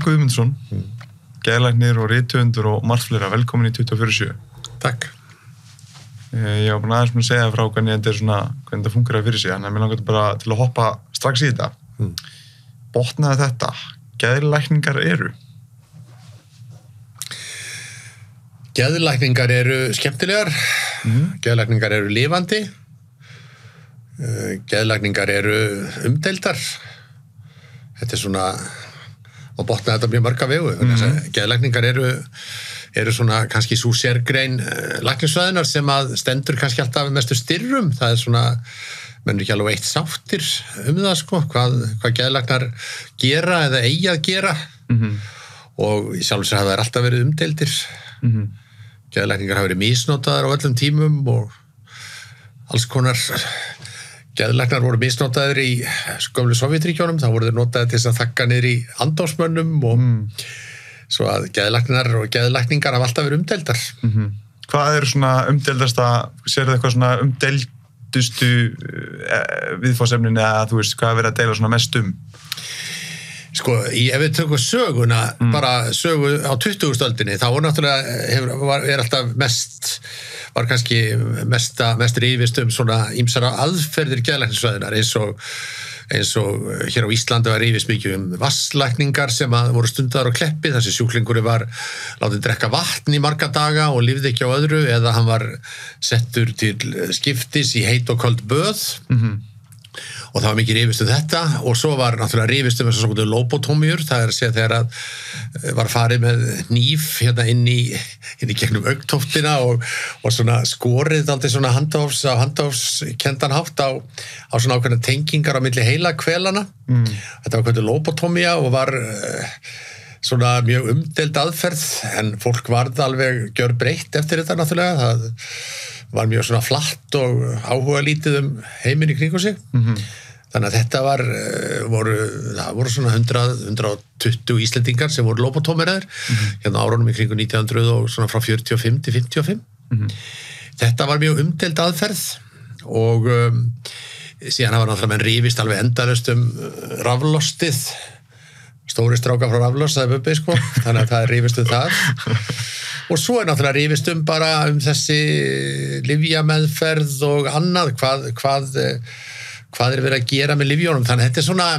Guðmundsson, geðlæknir og rithöfundur og margt fleira. Velkomin í 24/7. Takk. Ég var búin aðeins með að segja frá hvernig þetta er svona, hvernig þetta fungerar fyrir sig, þannig að mér langar bara til að hoppa strax í þetta. Botnaði þetta, geðlækningar eru? Geðlækningar eru skemmtilegar, geðlækningar eru lifandi, geðlækningar eru umdeildar. Þetta er svona, og botnaði þetta mjög marga vegu. Geðlækningar eru svona kannski sú sérgrein læknisfræðinnar sem að stendur kannski alltaf mestu styrrum. Það er svona, menn ekki alveg eitt sáttir það sko, hvað geðlæknar gera eða eigi að gera. Og í sjálfu sér hafa þær alltaf verið umdeildir. Geðlækningar hafa verið misnotaðar á öllum tímum og alls konar geðlæknar voru misnotaðir í gömlu Sovétríkjunum, þá voru þeir notaðir til þess að þakka niður í andófsmönnum og svo að geðlæknar og geðlækningar hafa alltaf verið umdeildar. Hvað er svona umdeildasta, sérðu eitthvað svona umdeildustu viðfangsefnin eða þú veist, hvað er verið að deila svona mest um? Sko, ef við tökum söguna, bara sögu á 20. öldinni, þá var náttúrulega, er alltaf var kannski mest rifist svona ýmsar aðferðir geðlæknisfræðinnar eins og hér á Íslandi var rifist mikið vatnslækningar sem voru stundaðar á Kleppi, þessi sjúklingur var látið drekka vatn í marga daga og lifði ekki á öðru eða hann var settur til skiptis í heit og köld böð. Og það var mikið rifist þetta og svo var náttúrulega rifist þessar svona lobotómíur, það er að segja þegar að var farið með hníf hérna inn í gegnum augtóftina og svona skorið aldrei svona handahófskendan hátt á svona ákveðna tengingar á milli heila hvelana. Þetta var ákveðna lobotómía og var svona mjög umdeild aðferð en fólk varð alveg gjörbreytt eftir þetta náttúrulega, það var mjög svona flatt og áhuga lítið heiminn í kringum sig. Þannig að þetta voru svona 120 Íslendingar sem voru lobotómeraðir hérna árunum í kringum 1900 og svona frá 45 til 55. Þetta var mjög umdeild aðferð og síðan hafa náttúrulega menn rifist alveg endalaust raflostið. Stóri strákar frá raflost, það er bubbi sko, þannig að það er rifist það. Og svo er náttúrulega rifist bara þessi lyfjameðferð og annað, hvað er verið að gera með lyfjónum. Þannig að þetta er svona,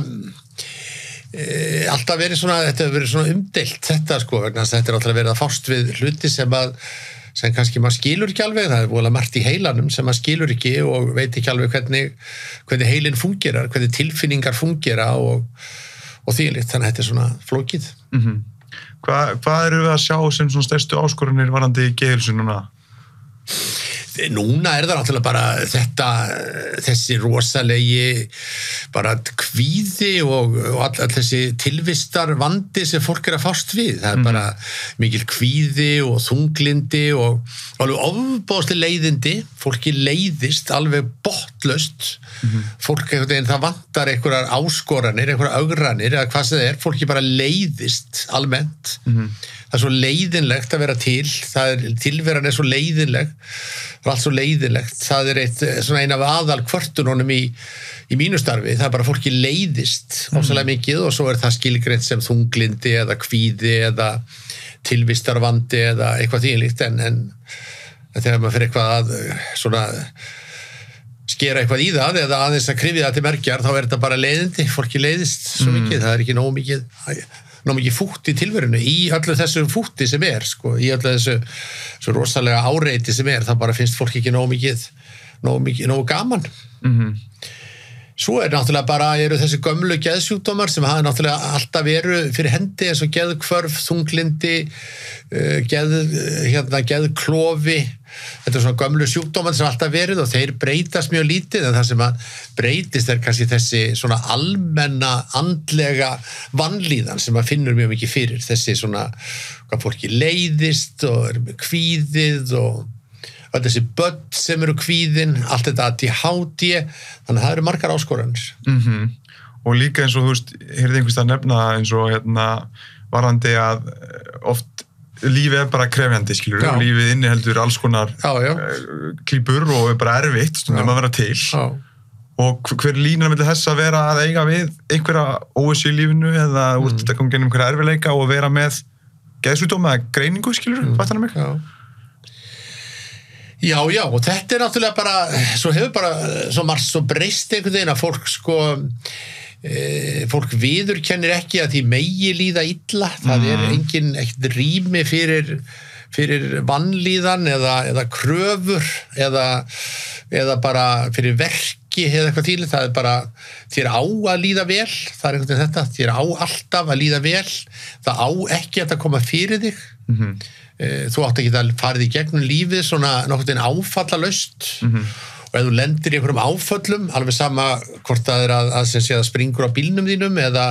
alltaf verið svona, þetta hefur verið svona umdeilt þetta sko, vegna þess að þetta er alltaf verið að fást við hluti sem kannski maður skilur ekki alveg, það er voðalega margt í heilanum sem maður skilur ekki og veit ekki alveg hvernig heilinn fungerar, hvernig tilfinningar fungera og þvílíkt, þannig að þetta er svona flókið. Hvað eru við að sjá sem svona stærstu áskorunir varðandi geðheilsu núna? Núna er það náttúrulega bara þessi rosalegi bara kvíði og all þessi tilvistar vandi sem fólk er að fást við. Það er bara mikil kvíði og þunglindi og alveg ofboðslega leiðindi. Fólki leiðist alveg botlaust. Fólk það vantar einhverjar áskoranir, einhverjar ögranir eða hvað sem það er. Fólki bara leiðist almennt. Það er svo leiðinlegt að vera til. Tilveran er svo leiðinleg. Það er allt svo leiðilegt. Það er svona ein af aðal kvörtununum í mínu starfi. Það er bara fólki leiðist ofsalega mikið og svo er það skilgreint sem þunglindi eða kvíði eða tilvistarvandi eða eitthvað þvílíkt en þegar maður fyrir eitthvað að svona skera eitthvað í það eða aðeins að kryfja það til merkjar þá er þetta bara leiðindi. Fólki leiðist svo mikið. Það er ekki nógu mikið fútt í tilverinu í öllu þessu fútti sem er sko, í öllu þessu rosalega áreiti sem er, það bara finnst fólk ekki nógu gaman. Svo er náttúrulega bara eru þessi gömlu geðsjúkdómar sem hafa náttúrulega alltaf verið fyrir hendi eins og geðhvörf, þunglindi, geðklofi. Þetta er svona gömlu sjúkdómar sem alltaf verið og þeir breytast mjög lítið en það sem að breytist er kannski þessi svona almenna andlega vanlíðan sem maður finnur mjög mikið fyrir. Þessi svona hvað fólki leiðist og er með kvíðið og öll þessi börn sem eru kvíðin, allt þetta ADHD, þannig að það eru margar áskoranir. Og líka eins og þú veist, heyrði einhvers að nefna eins og varðandi að oft lífið er bara krefjandi, skilur, lífið inniheldur alls konar klípur og er bara erfitt stundum að vera til Og hver línan milli þess að vera að eiga við einhverja óvissu í lífinu eða þetta kom gennum einhverja erfiðleika og vera með geðsjúkdóma eða greiningu, skilur, fattar það mig? Já, og þetta náttúrulega bara, svo hefur bara svo margt svo breyst einhvern veginn að fólk fólk viðurkennir ekki að því megi líða illa, það engin ekkert rými fyrir vanlíðan eða kröfur eða bara fyrir verki eða eitthvað til, það bara þér á að líða vel, það einhvern veginn þetta, þér á alltaf að líða vel, það á ekki að koma fyrir þig, þú átt ekki að farið í gegnum lífið svona nokkuð áfallalaust og ef þú lendir í einhverjum áföllum, alveg sama hvort það að springur á bílnum þínum eða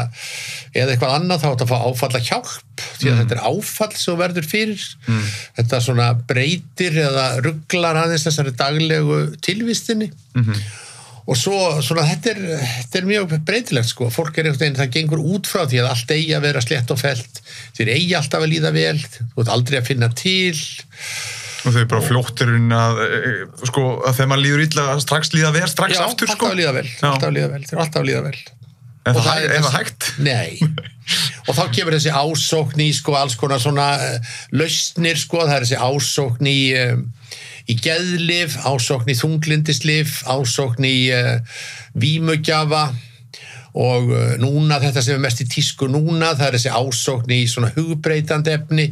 eitthvað annað, þá átt að fá áfalla hjálp því að þetta áfall sem þú verður fyrir þetta svona breytir eða ruglar aðeins þessari daglegu tilvistinni og svo svona þetta mjög breytilegt sko, fólk einhvern veginn, það gengur út frá því að allt eigi að vera slétt og fellt, þér eigi alltaf að líða vel, þú ert aldrei að finna til og þau bara fljótturinn að þegar maður líður illa strax líða vel, strax aftur alltaf að líða vel, þeir eru alltaf að líða vel en það hægt? Nei, og þá kemur þessi ásókn í alls konar svona lausnir það er þessi ásókn í geðlyf, ásókn í þunglyndislyf, ásókn í vímugjafa og núna þetta sem er mest í tísku núna, það er þessi ásókn í svona hugbreytandi efni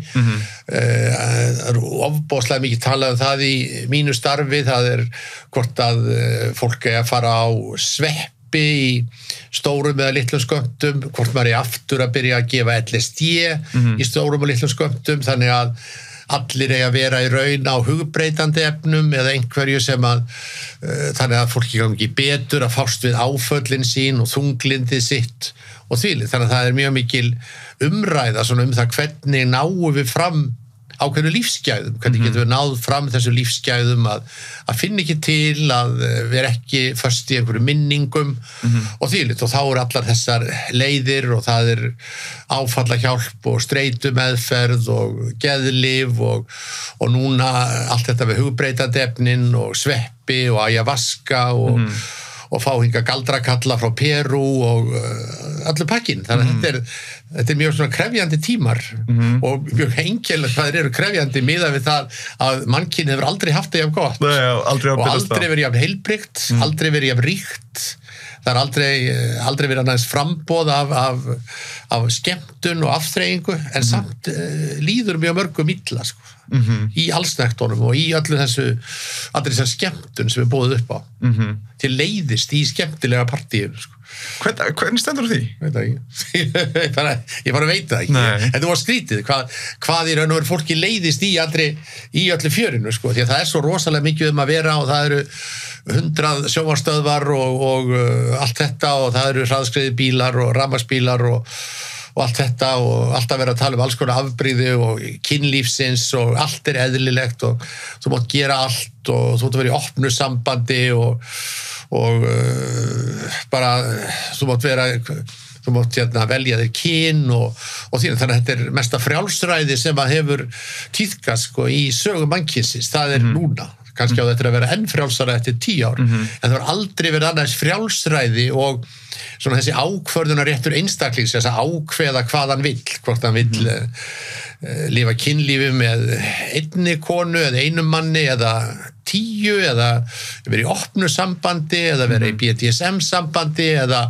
ofboðslega mikið talað það í mínu starfi, það er hvort að fólk er að fara á sveppi í stórum eða litlum skömmtum, hvort maður er aftur að byrja að gefa LSD í stórum og litlum skömmtum, þannig að allir eiga að vera í raun á hugbreytandi efnum eða einhverju sem þannig að fólki gangi betur að fást við áföllin sín og þunglindið sitt og þvílið. Þannig að það er mjög mikil umræða svona það hvernig náum við fram ákveðnu lífsgæðum, hvernig getum við náð fram þessu lífsgæðum að finna ekki til, að vera ekki föst í einhverju minningum og þvílið og þá eru allar þessar leiðir og það er áfallahjálp og streitumeðferð og geðlyf og núna allt þetta með hugbreytandi efnin og sveppi og ayahuasca og fá hinga galdrakalla frá Perú og allur pakkinn. Þannig að þetta er mjög svona krefjandi tímar og mjög einkennilegt hvað þeir eru krefjandi miðað við það að mannkyn hefur aldrei haft það jafn gott og aldrei verið jafn heilbrigt, aldrei verið jafn ríkt. Það er aldrei verið annars framboð af skemmtun og afþreyingu en samt líður mjög mörgum illa í allsnektunum og í allri þessar skemmtun sem við búið upp á til leiðist í skemmtilega partíu Hvernig stendur því? Veit það ekki ég bara veit það ekki þetta var skrítið hvað í raun og veru fólki leiðist í öllu fjörinu því að það er svo rosalega mikið að vera og það eru 100 sjónvarpsstöðvar og allt þetta og það eru hraðskreiðbílar og rafmagnsbílar og allt þetta og alltaf vera að tala alls konar afbrigði og kynlífsins og allt eðlilegt og þú mátt gera allt og þú mátt vera í opnu sambandi og bara þú mátt velja þér kyn og því þannig að þetta er mesta frjálsræði sem að hefur tíðkast í sögu mannkynsins, það er núna kannski á þetta að vera enn frjálsara eftir 10 ár en það var aldrei verið annars frjálsræði og svona þessi ákvörðunarréttur einstaklings þess að ákveða hvað hann vill hvort hann vill lifa kynlífi með einni konu eða einum manni eða 10 eða vera í opnu sambandi eða vera í BDSM sambandi eða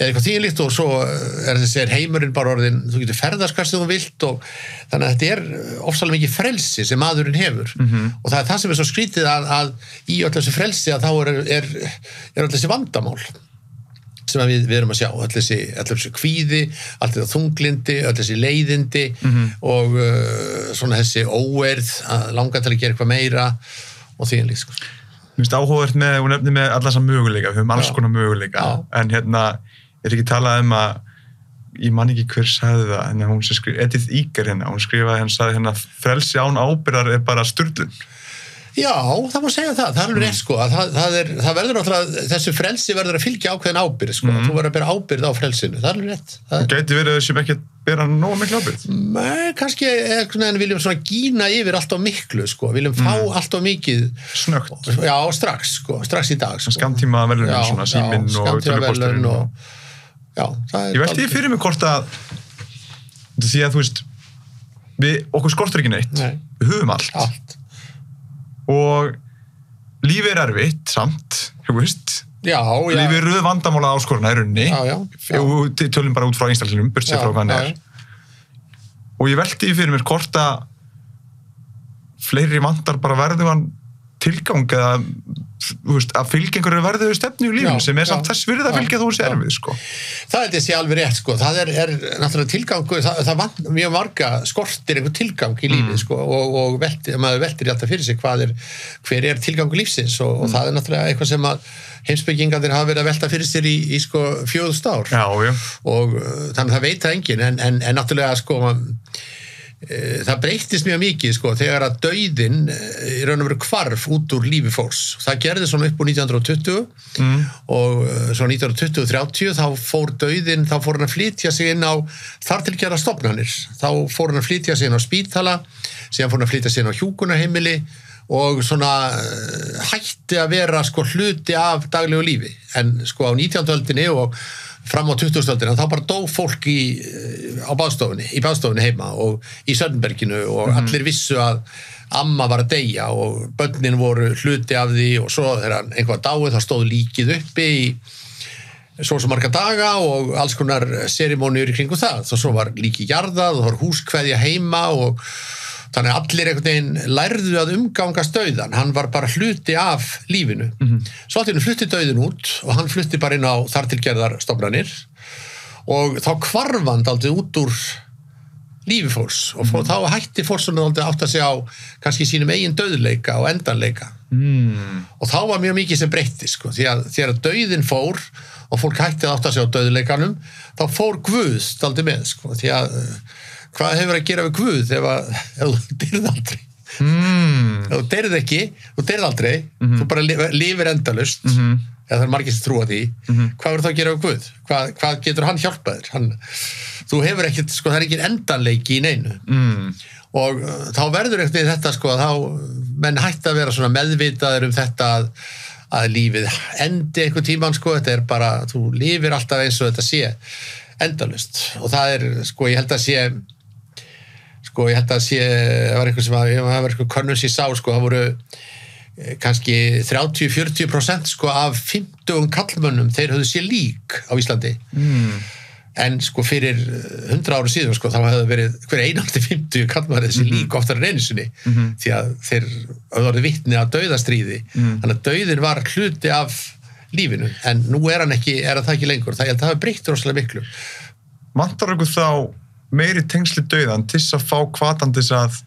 eitthvað þýðilegt og svo er heimurinn bara orðin, þú getur ferðast hvað sem þú vilt og þannig að þetta er ofsalega mikið frelsi sem maðurinn hefur og það er það sem er svo skrítið að í öll þessu frelsi að þá er öll þessi vandamál sem við erum að sjá, öll þessi kvíði, allt þetta þunglindi, öll þessi leiðindi og svona þessi óerð að langa til að gera eitthvað meira og þýðilegt Mér finnst áhugavert með, hún nefnir með alla þessa möguleika, við höfum alls konar möguleika en er ekki talað að ég man ekki hver sagði það en hún sem Edith Eger hún skrifaði, hann sagði frelsi án ábyrgðar er bara sturlun Já, það má segja það er alveg rétt það verður náttúrulega, þessu frelsi verður að fylgja ákveðin ábyrgð þú verður að bera ábyrgð á frelsinu, það er alveg rétt Það gæti verið þessum ekki bera nógu miklu ábyrgð? Nei, kannski en viljum svona gína yfir allt of miklu, sko. Viljum fá allt of mikið. Snöggt. Já, strax, sko. Strax í dag, sko. Skammtíma verðlaunin, svona síminn og tölvupósturinn. Já, það Ég velti því fyrir mig hvort að því að þú veist okkur skortur ekki neitt. Nei. Við höfum allt. Og lífið erfitt, samt, þú veist. Já. Lífið röð vandamála áskoruna í rauninni. Já. Og tölum bara út frá einstaklinum, burt sér frá hvað hann er. Og ég velti því fyrir mér hvort að fleiri vantar bara verðugan tilgang eða þú veist, að fylgja einhverju verðugu stefnu í lífinu sem samt þess virði að fylgja þú sér við, sko. Það er þessi alveg rétt, sko. Það er náttúrulega tilgangur, það vant mjög marga skortir einhver tilgang í lífið, sko, og maður veltir alltaf fyrir sig hver er tilgangur lífsins og það er náttúrulega eitthvað sem að heimspekingarnir hafa verið að velta fyrir sér í sko 4000 ár. Já. Og þannig að það veit það enginn, en náttúrulega, sko, það breyttist mjög mikið, sko, þegar að dauðinn í raun og veru hvarf út úr lífi fólks. Það gerði svona upp úr 1920 og svo 1920-30 þá fór dauðinn, þá fór hann að flytja sig inn á þartilgerða stofnanir. Þá fór hann að flytja sig inn á spítala, síðan fór hann að flytja sig inn á hjúkrunarheimili og svona hætti að vera sko hluti af daglegu lífi. En sko á 19. öldinni og fram á 20. öldina, þá bara dó fólk í baðstofunni heima og í Sörnberginu og allir vissu að amma var að deyja og börnin voru hluti af því og svo þegar einhvað dáið þá stóð líkið uppi í svo marga daga og alls konar serimóniur í kringum það. Svo var líkið jarðað og það var húskveðja heima og þannig að allir einhvern veginn lærðu að umgangast dauðan. Hann var bara hluti af lífinu. Svo allir flutti dauðin út og hann flutti bara inn á þartilgerðar stofnanir og þá hvarf hann dálítið út úr lífi fólks og þá hætti fólk svona dálítið átt að segja á kannski sínum eigin dauðleika og endanleika. Og þá var mjög mikið sem breytti, sko, því að þegar dauðin fór og fólk hætti að átt að segja á dauðleikanum, þá fór Guð dálítið með, sko, því að hvað hefur að gera við Guð ef þú deyrð aldrei? Ef þú deyrð ekki, þú deyrð aldrei, þú bara lifir endalaust, eða það er margir sem trúa því, hvað verður þá að gera við Guð? Hvað getur hann hjálpað þér? Þú hefur ekkert, sko, það er ekki endanleiki í neinu. Og þá verður ekkert þetta, sko, þá menn hætti að vera svona meðvitaður þetta að lífið endi einhver tíman, sko, þetta er bara, þú lifir alltaf eins og þetta sé endalaust. Og það er, sko, ég held að sé, það var eitthvað sem það var eitthvað könnun sem ég sá, sko, það voru kannski 30-40% sko af 50 kallmönnum, þeir höfðu sér lík á Íslandi. En sko fyrir 100 ára síðan, sko, þá hefði verið hver einandi 50 kallmönnum þessi lík oftar en einu sinni, því að þeir höfðu orðið vitni að dauðastríði. Þannig að dauðin var hluti af lífinu, en nú er það ekki lengur. Það hafi breytt rosalega miklu. Vantar okkur þá meiri tengsli dauðan til að fá hvatan til að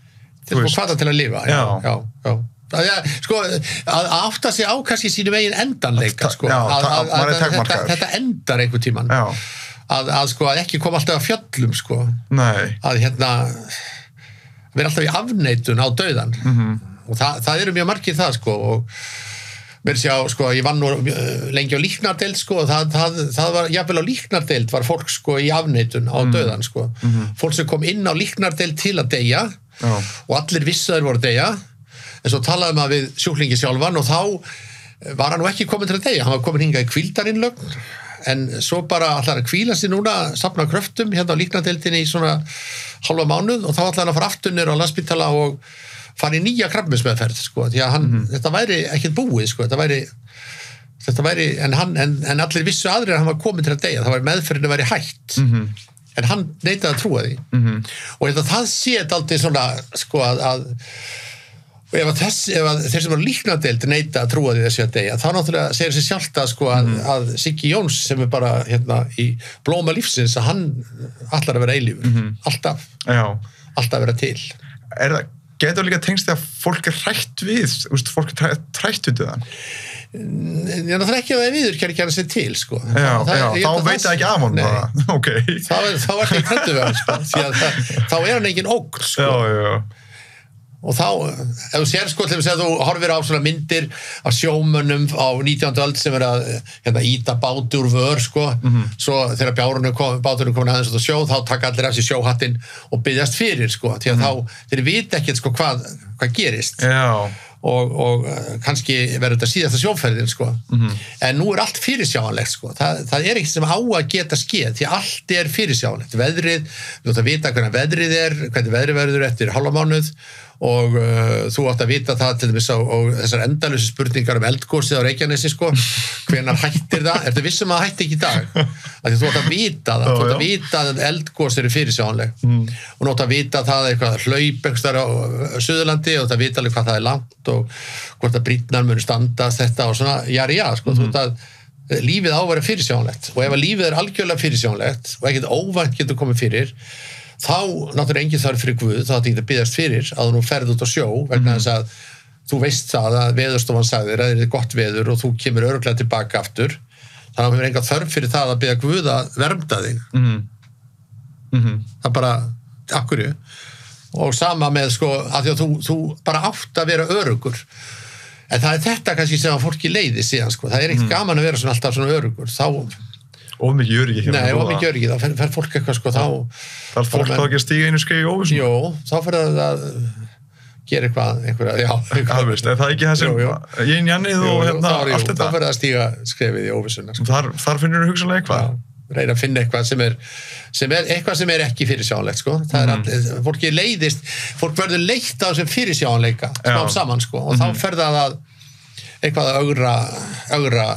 hvatan til að lifa, já. Sko, að átta sig á kannski sínum eigin endanleika, sko, þetta endar einhvern tíman, sko, að ekki koma alltaf að fjöllum, sko, að vera alltaf í afneitun á dauðan, og það eru mjög margir það, sko, og mér sjá, sko, ég vann nú lengi á líknardeild, sko, og það var, jafnvel á líknardeild var fólk, sko, í afneitun á dauðan, sko. Fólk sem kom inn á líknardeild til að deyja og allir vissu þeir voru að deyja, en svo talaði maður við sjúklingi sjálfan og þá var hann nú ekki komin til að deyja, hann var komin hingað í hvíldarinnlögn, en svo bara ætlaði hann að hvíla sig núna, safna kröftum hérna á líknardeildinni í svona hálfa mánuð og þá ætlaði hann að fara aftur niður á Landspítala og fara í nýja krabbameinsmeðferð, sko, því að þetta væri ekkert búið, sko, þetta væri en allir vissu aðrir að hann var komin til að deyja, það var meðferðinu væri hætt, en hann neitaði að trúa því, og það sé dálítið svona, sko, að ef þeir sem eru líknardeild neita að trúa því þessi að deyja, þá náttúrulega segir sér sjálft að, sko, að Siggi Jóns sem er bara hérna í blóma lífsins, að hann allar að vera eilífur, alltaf vera til. Getur líka tengst því að fólk er hrætt við, fólk er hrætt við það? Það er ekki að það viðurkenna sér til, sko. Þá veit það ekki af honum bara. Okay. Þá er það ekki hrættu við hann, sko, því að þá er hann engin ógn, sko. og þá, ef þú sér sko til að þú horfir á svona myndir af sjómönnum á 19. öld sem að íta báti úr vör sko, svo þegar báturinn komin aðeins út á sjó, þá taka allir af sér sjóhattinn og byggjast fyrir sko, því að þá, þeir vita ekkert sko hvað gerist. Já. Og kannski verður þetta síðasta sjóferðin sko. En nú allt fyrirsjáanlegt sko. Það ekkert sem á að geta skeð því allt fyrirsjáanlegt. Veðrið, þú átt að vita hvernig veðrið hvernig veðrið verður eftir hálfa mánuð og þú átt að vita það til dæmis og þessar endalausu spurningar eldgosið á Reykjanesi sko, hvenær hættir það? Ertu vissum að það hætti ekki í dag? Því þú átt að vita það, þú átt að vita að eldgos fyrirsjáanleg og þú átt að vita það eitthvað hlaup einhverstaðar á Suðurlandi og þú átt að vita alveg hvað það langt og hvort að brýnnar munu standast þetta og svona, sko, þú átt að lífið á að vera fyrirsjáanlegt og ef að lífið algjörlega fyrirsjáanlegt og ekkert óvænt getur komið fyrir þá náttúrulega engin þarf fyrir Guð, þá þetta ekki byggðast fyrir að þú ferð út á sjó vegna þess að þú veist það að Veðurstofan sagði þér að það gott veður og þú kemur örugglega tilbaka aftur þannig að þú hefur enga þörf fyrir það að biðja Guð að vernda þig það bara, akkurju og sama með sko að því að þú bara átt að vera öruggur en það þetta kannski sem að fólki leiði síðan sko, það ekkert gaman að vera svona alltaf svona öruggur þá of mikið öryggi Nei, of mikið öryggi, þá fer fólk eitthvað sko þá þarf fólk þá ekki að stíga einu skeið í óvissu? Jó, þá fer það að gera einhverja Alveg, er það ekki það sem yin-jannið og allt þetta? Þá fer það að stíga skrefið í óvissuna sko. Þar finnur þú hugsanlega eitthvað? Reyna að finna eitthvað sem ekki fyrirsjáanlegt sko. Það fólki leiðist fólk verður leitt á þessum fyrirsjáanleika smá saman sko og þá fer það að eitthvað að ögra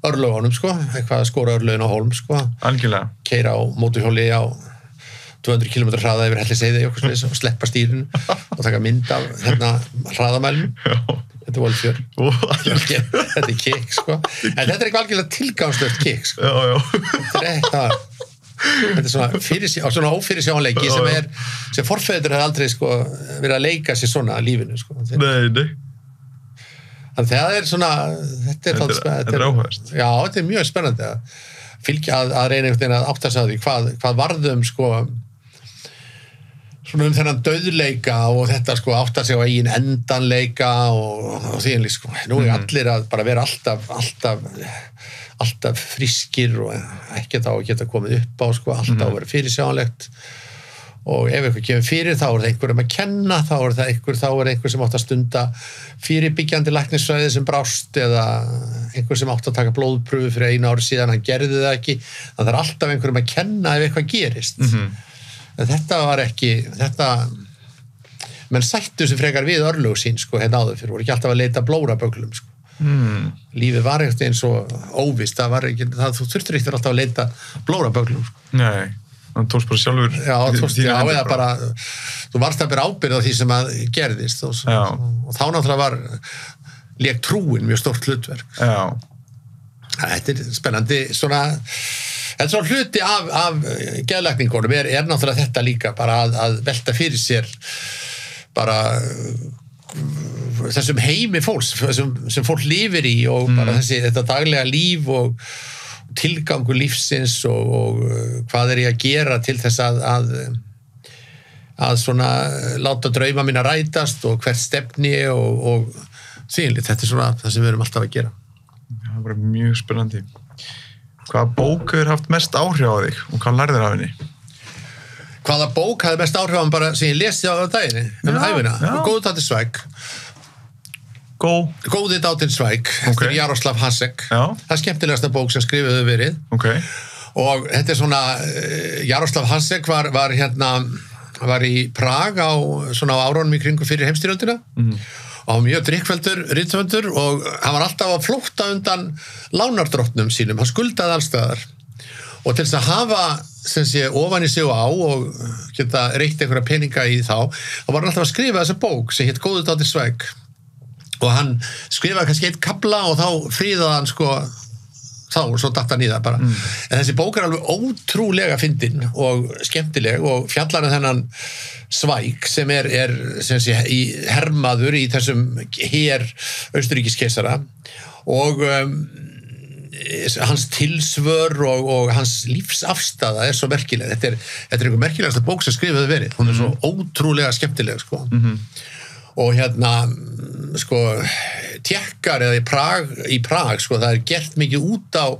örlögunum sko, eitthvað að skora örlögin á hólm sko, algjörlega keyra á mótorhjóli á 200 km hraða yfir Hellisheiði og sleppa stýrinu og taka mynd af hraðamælum þetta volfjör þetta kick sko en þetta eitthvað algjörlega tilgangslöst kick sko þetta svona ófyrirsjáanleiki sem forfeður hefur aldrei sko verið að leika sér svona lífinu sko Nei Þannig það svona, þetta er áhugavert. Já, þetta mjög spennandi að fylgja að reyna einhvern veginn að átta sig á því hvað varðum sko svona þennan dauðleika og þetta sko átta sig á eigin endanleika og því sko. Nú allir að bara vera alltaf frískir og ekki þá að geta komið upp á sko, alltaf að vera fyrirsjáanlegt og ef eitthvað kemur fyrir þá það einhverjum að kenna, þá það einhver sem átt að stunda fyrirbyggjandi læknisfræði sem brást eða einhver sem átt að taka blóðprufu fyrir 1 ári síðan, hann gerði það ekki þannig það alltaf einhverjum að kenna ef eitthvað gerist en þetta var ekki menn sættu sem frekar við örlög sín sko áður fyrir, voru ekki alltaf að leita blóraböglum sko lífið var eitthvað eins og óvist þú þurftur ekki alltaf að leita blóraböglum sko. Nei hann tókst bara sjálfur eða bara þú varst að bera ábyrgð á því sem að gerðist og þá náttúrulega lék trúin mjög stórt hlutverk þetta spennandi svona þetta svona hluti af geðlækningunum náttúrulega þetta líka bara að velta fyrir sér bara þessum heimi fólks sem fólk lifir í og bara þetta daglega líf og tilgangur lífsins og hvað ég að gera til þess að svona láta drauma mína rætast og hvert stefni og þýnlít, þetta svona það sem við erum alltaf að gera. Það var mjög spennandi. Hvaða bók hefur haft mest áhrif á þig og hvað lærðir af henni? Hvaða bók hafði mest áhrif á hann bara sem ég lesi á daginn, æfina, Góðu dátin svæk. Góði dátin svæk eftir Jaroslav Hasek það skemmtilegasta bók sem skrifuðu verið og þetta svona Jaroslav Hasek var í Prag á svona árunum í kringu fyrir heimsstyrjöldina og hann var mjög drikkfelldur rithöfundur og hann var alltaf að flótta undan lánardrottnum sínum, hann skuldaði allstaðar og til þess að hafa ofan í sig og á og geta reykt einhverja peninga í þá var hann alltaf að skrifa þessa bók sem hét Góðu dátin svæk og hann skrifaði kannski 1 kafla og þá fríðaði hann sko svo datt hann í það bara en þessi bók alveg ótrúlega fyndin og skemmtileg og fjallar þennan svæk sem sem sé hermaður í þessum her Austurríkiskeisara og hans tilsvör og hans lífsafstaða svo merkileg. Þetta er einhver merkilegasta bók sem skrifaði verið. Hún svo ótrúlega skemmtileg, sko. Og sko, Tékkar eða í Prag, sko, það gert mikið út á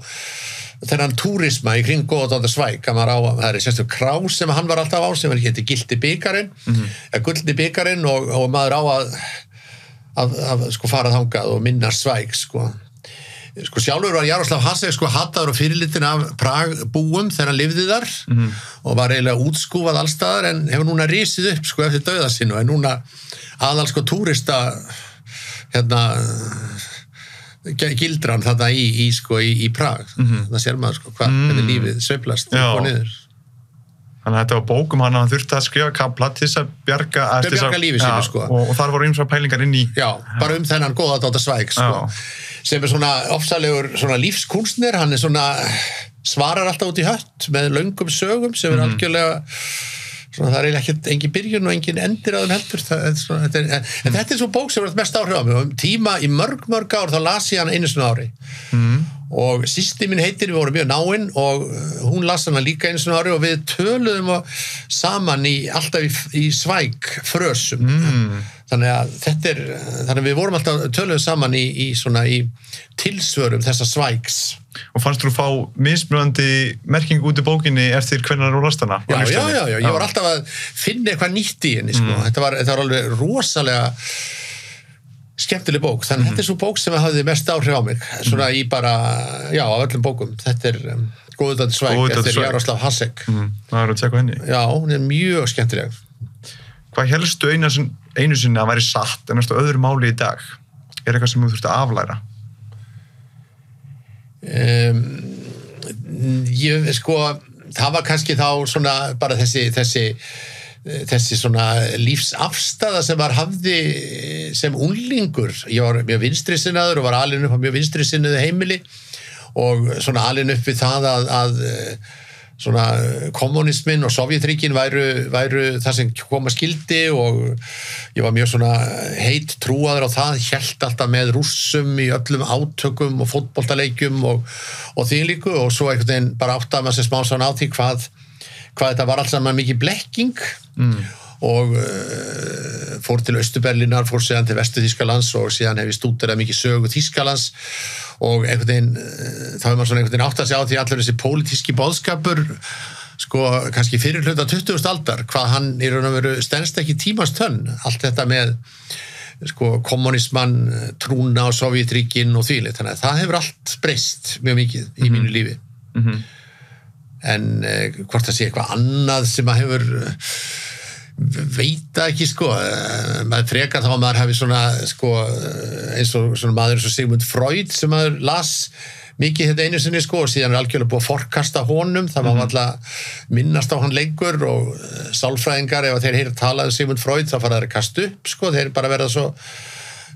þennan túrisma í kring Goðdalsvík, það sérstök krás sem hann var alltaf á, sem heitir gildi bikarinn, gullni bikarinn og maður á að sko fara þangað og minnast Svík, sko sjálfur var Jaroslav Hasek sko hataður og fyrirlitin af Pragbúum þegar hann lifði þar og var eiginlega útskúfað allstaðar en hefur núna risið upp sko eftir dauða sinn og er núna aðal sko túrista gildran þetta í Prag það sér maður sko hvernig lífið sveiflast upp og niður. Þannig að þetta var bókum hann þurfti að skrifa kapla til þess að bjarga lífið sínu sko. Og þar voru ýmsar pælingar inn í. Já, bara þennan Goðdalsvík sko. Sem svona ofsalegur svona lífskunstner, hann svona svarar alltaf út í hött með löngum sögum sem algjörlega svona, það ekkert engin byrjun og engin endir á þeim heldur en þetta svo bók sem var mest áhrif á mig tíma í mörg ár þá las ég hann einu svona ári og systir mín heitir, við vorum mjög náin og hún las hana líka einu svona ári og við töluðum saman alltaf í Svík frösum þannig að við vorum alltaf töluðum saman í tilsvörum þessa Svíks. Og fannst þú fá mismunandi merking út í bókinni eftir hvernig þú last hana? Já, ég var alltaf að finna eitthvað nýtt í henni sko. Þetta var alveg rosalega skemmtileg bók, þannig þetta svo bók sem hafði mest áhrif á mig, svona í bara á öllum bókum, þetta Goðdalsvík eftir Jaroslav Hasek. Það að tjekka henni. Já, hún mjög skemmtileg. Hvað helstu einu sinni að væri satt en öðru máli í dag? Er eitthvað sem þú þurfti að aflæra? Það var kannski þá svona bara þessi svona lífsafstaða sem maður hafði sem unglingur. Ég var mjög vinstrisinnaður og var alinn upp á mjög vinstrisinnuðu heimili og svona alinn upp við það að svona kommunismin og Sovjetríkin væru það sem koma skildi og ég var mjög svona heit trúaður á það, hélt alltaf með Rússum í öllum átökum og fótboltaleikjum og því líku og svo einhvern veginn bara áttaði maður sem smá svona á því hvað þetta var alls saman mikið blekking og fór til Austur-Berlínar, fór síðan til Vestur-Þýskalands og síðan hef ég stúderað mikið sögu Þýskalands og einhvern veginn þá hefur maður svona einhvern veginn átt að sjá því allir þessi pólitíski boðskapur sko kannski fyrir hluta 20. aldar hvað hann í raun og veru stenst ekki tímans tönn allt þetta með sko kommunismann, trúna á Sovjetríkin og þvílið, þannig að það hefur allt breyst mjög mikið í mínu lífi en hvort það sé eitthvað annað sem að hefur veit ekki sko maður frekar þá að maður hafi svona sko eins og svona maður eins og Sigmund Freud sem maður las mikið þetta einu sinni sko og síðan algjörlega búið að forkasta honum það var alltaf minnast á hann lengur og sálfræðingar ef þeir heyra talað um Sigmund Freud þá fara þeir að kasta upp sko þeir bara verða svo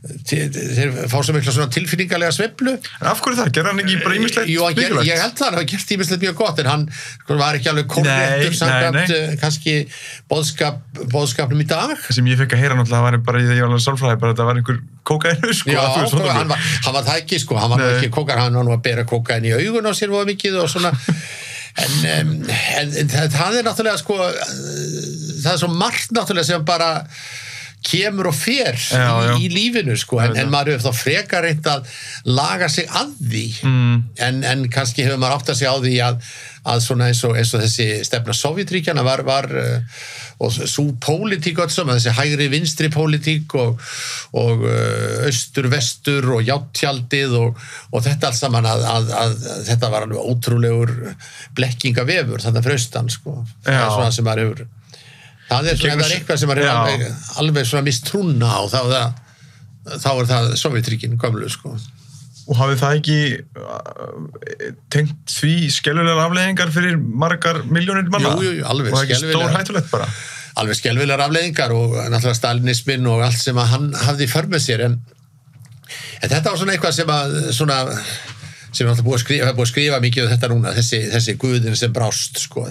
þeir fá svo mikla svona tilfinningalega sveiflu. En af hverju það? Gerði hann ekki bara ýmislegt mikilvægt? Ég held það, hann hafa gert ýmislegt mjög gott en hann var ekki alveg korrektur samkvæmt kannski boðskapnum í dag. Það sem ég fekk að heyra náttúrulega var bara í því að sálfræði bara þetta var einhver kókainu sko. Já, hann var það ekki sko, hann var ekki kókain, hann var nú að bera kókain í augun á sér voða mikið og svona en það náttúrulega sko það svo margt náttúrulega sem bara kemur og fer í lífinu sko, en maður hefur þá frekar reynt að laga sig að því en kannski hefur maður átt að segja á því að svona eins og þessi stefna Sovjetríkjana var og svo pólitík öll saman, þessi hægri vinstri pólitík og austur, vestur og játntjaldið og þetta alls saman að þetta var alveg ótrúlegur blekkingavefur þarna fyrir austan sko, það svona sem maður hefur það eitthvað sem er alveg svona mistrúna á þá það Sovjetríkin gömlu sko. Og hafið það ekki tengt því skelfilegar afleiðingar fyrir margar milljónir manna? Jú, alveg skelfilegar. Og ekki stórhættulegt bara? Alveg skelfilegar afleiðingar og náttúrulega stalinismin og allt sem að hann hafði í för með sér en þetta var svona eitthvað sem náttúrulega búið að skrifa mikið um þetta núna, þessi guðin sem brást sko,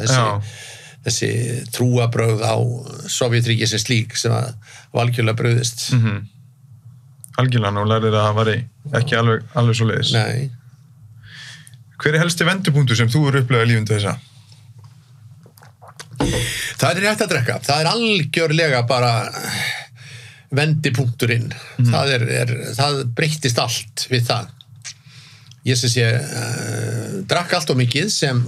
þessi trúabrögð á Sovjetríki sem slík sem að algjörlega brugðist. Algjörlega, og lærið að það var ekki alveg svo leiðis. Nei. Hver helsti vendupunktur sem þú eru upplegað í lífinu þessa? Það rétt að drekka. Það algjörlega bara vendipunkturinn. Það breyttist allt við það. Ég sem sé drakk allt of mikið sem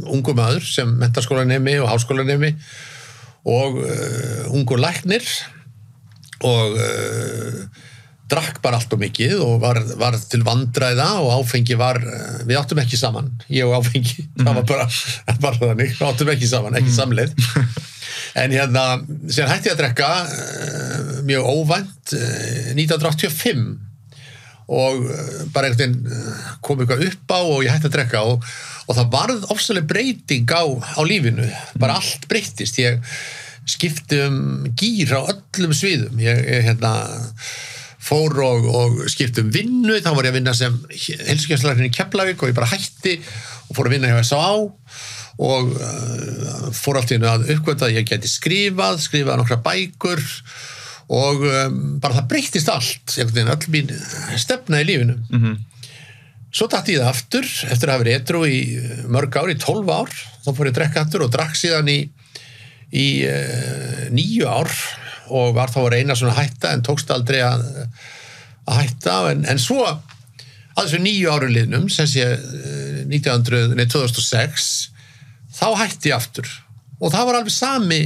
ungur maður, sem menntaskólanemi og háskólanemi og ungur læknir og drakk bara allt of mikið og var til vandræða og áfengi við áttum ekki saman, ég og áfengi, það var bara þannig, við áttum ekki saman, ekki samleið. En síðan hætti ég að drekka mjög óvænt 1985 og bara einhvern veginn kom eitthvað upp á og ég hætti að drekka og það varð ofsalega breyting á lífinu, bara allt breyttist, ég skipti gír á öllum sviðum, ég fór og skipti vinnu, þá var ég að vinna sem heilsugæslulæknir í Keflavík og ég bara hætti og fór að vinna hjá S.A.A. og fór allt í einu að uppgöta að ég gæti skrifað nokkra bækur og bara það breyttist allt, öll mín stefna í lífinu. Svo datt ég það aftur, eftir að hafa verið edrú í mörg ár, í 12 ár, þá fór ég að drekka aftur og drakk síðan í 9 ár og var þá að reyna svona að hætta en tókst aldrei að hætta en svo að þessu 9 árum liðnum sem sé 2006 þá hætti ég aftur og það var alveg sami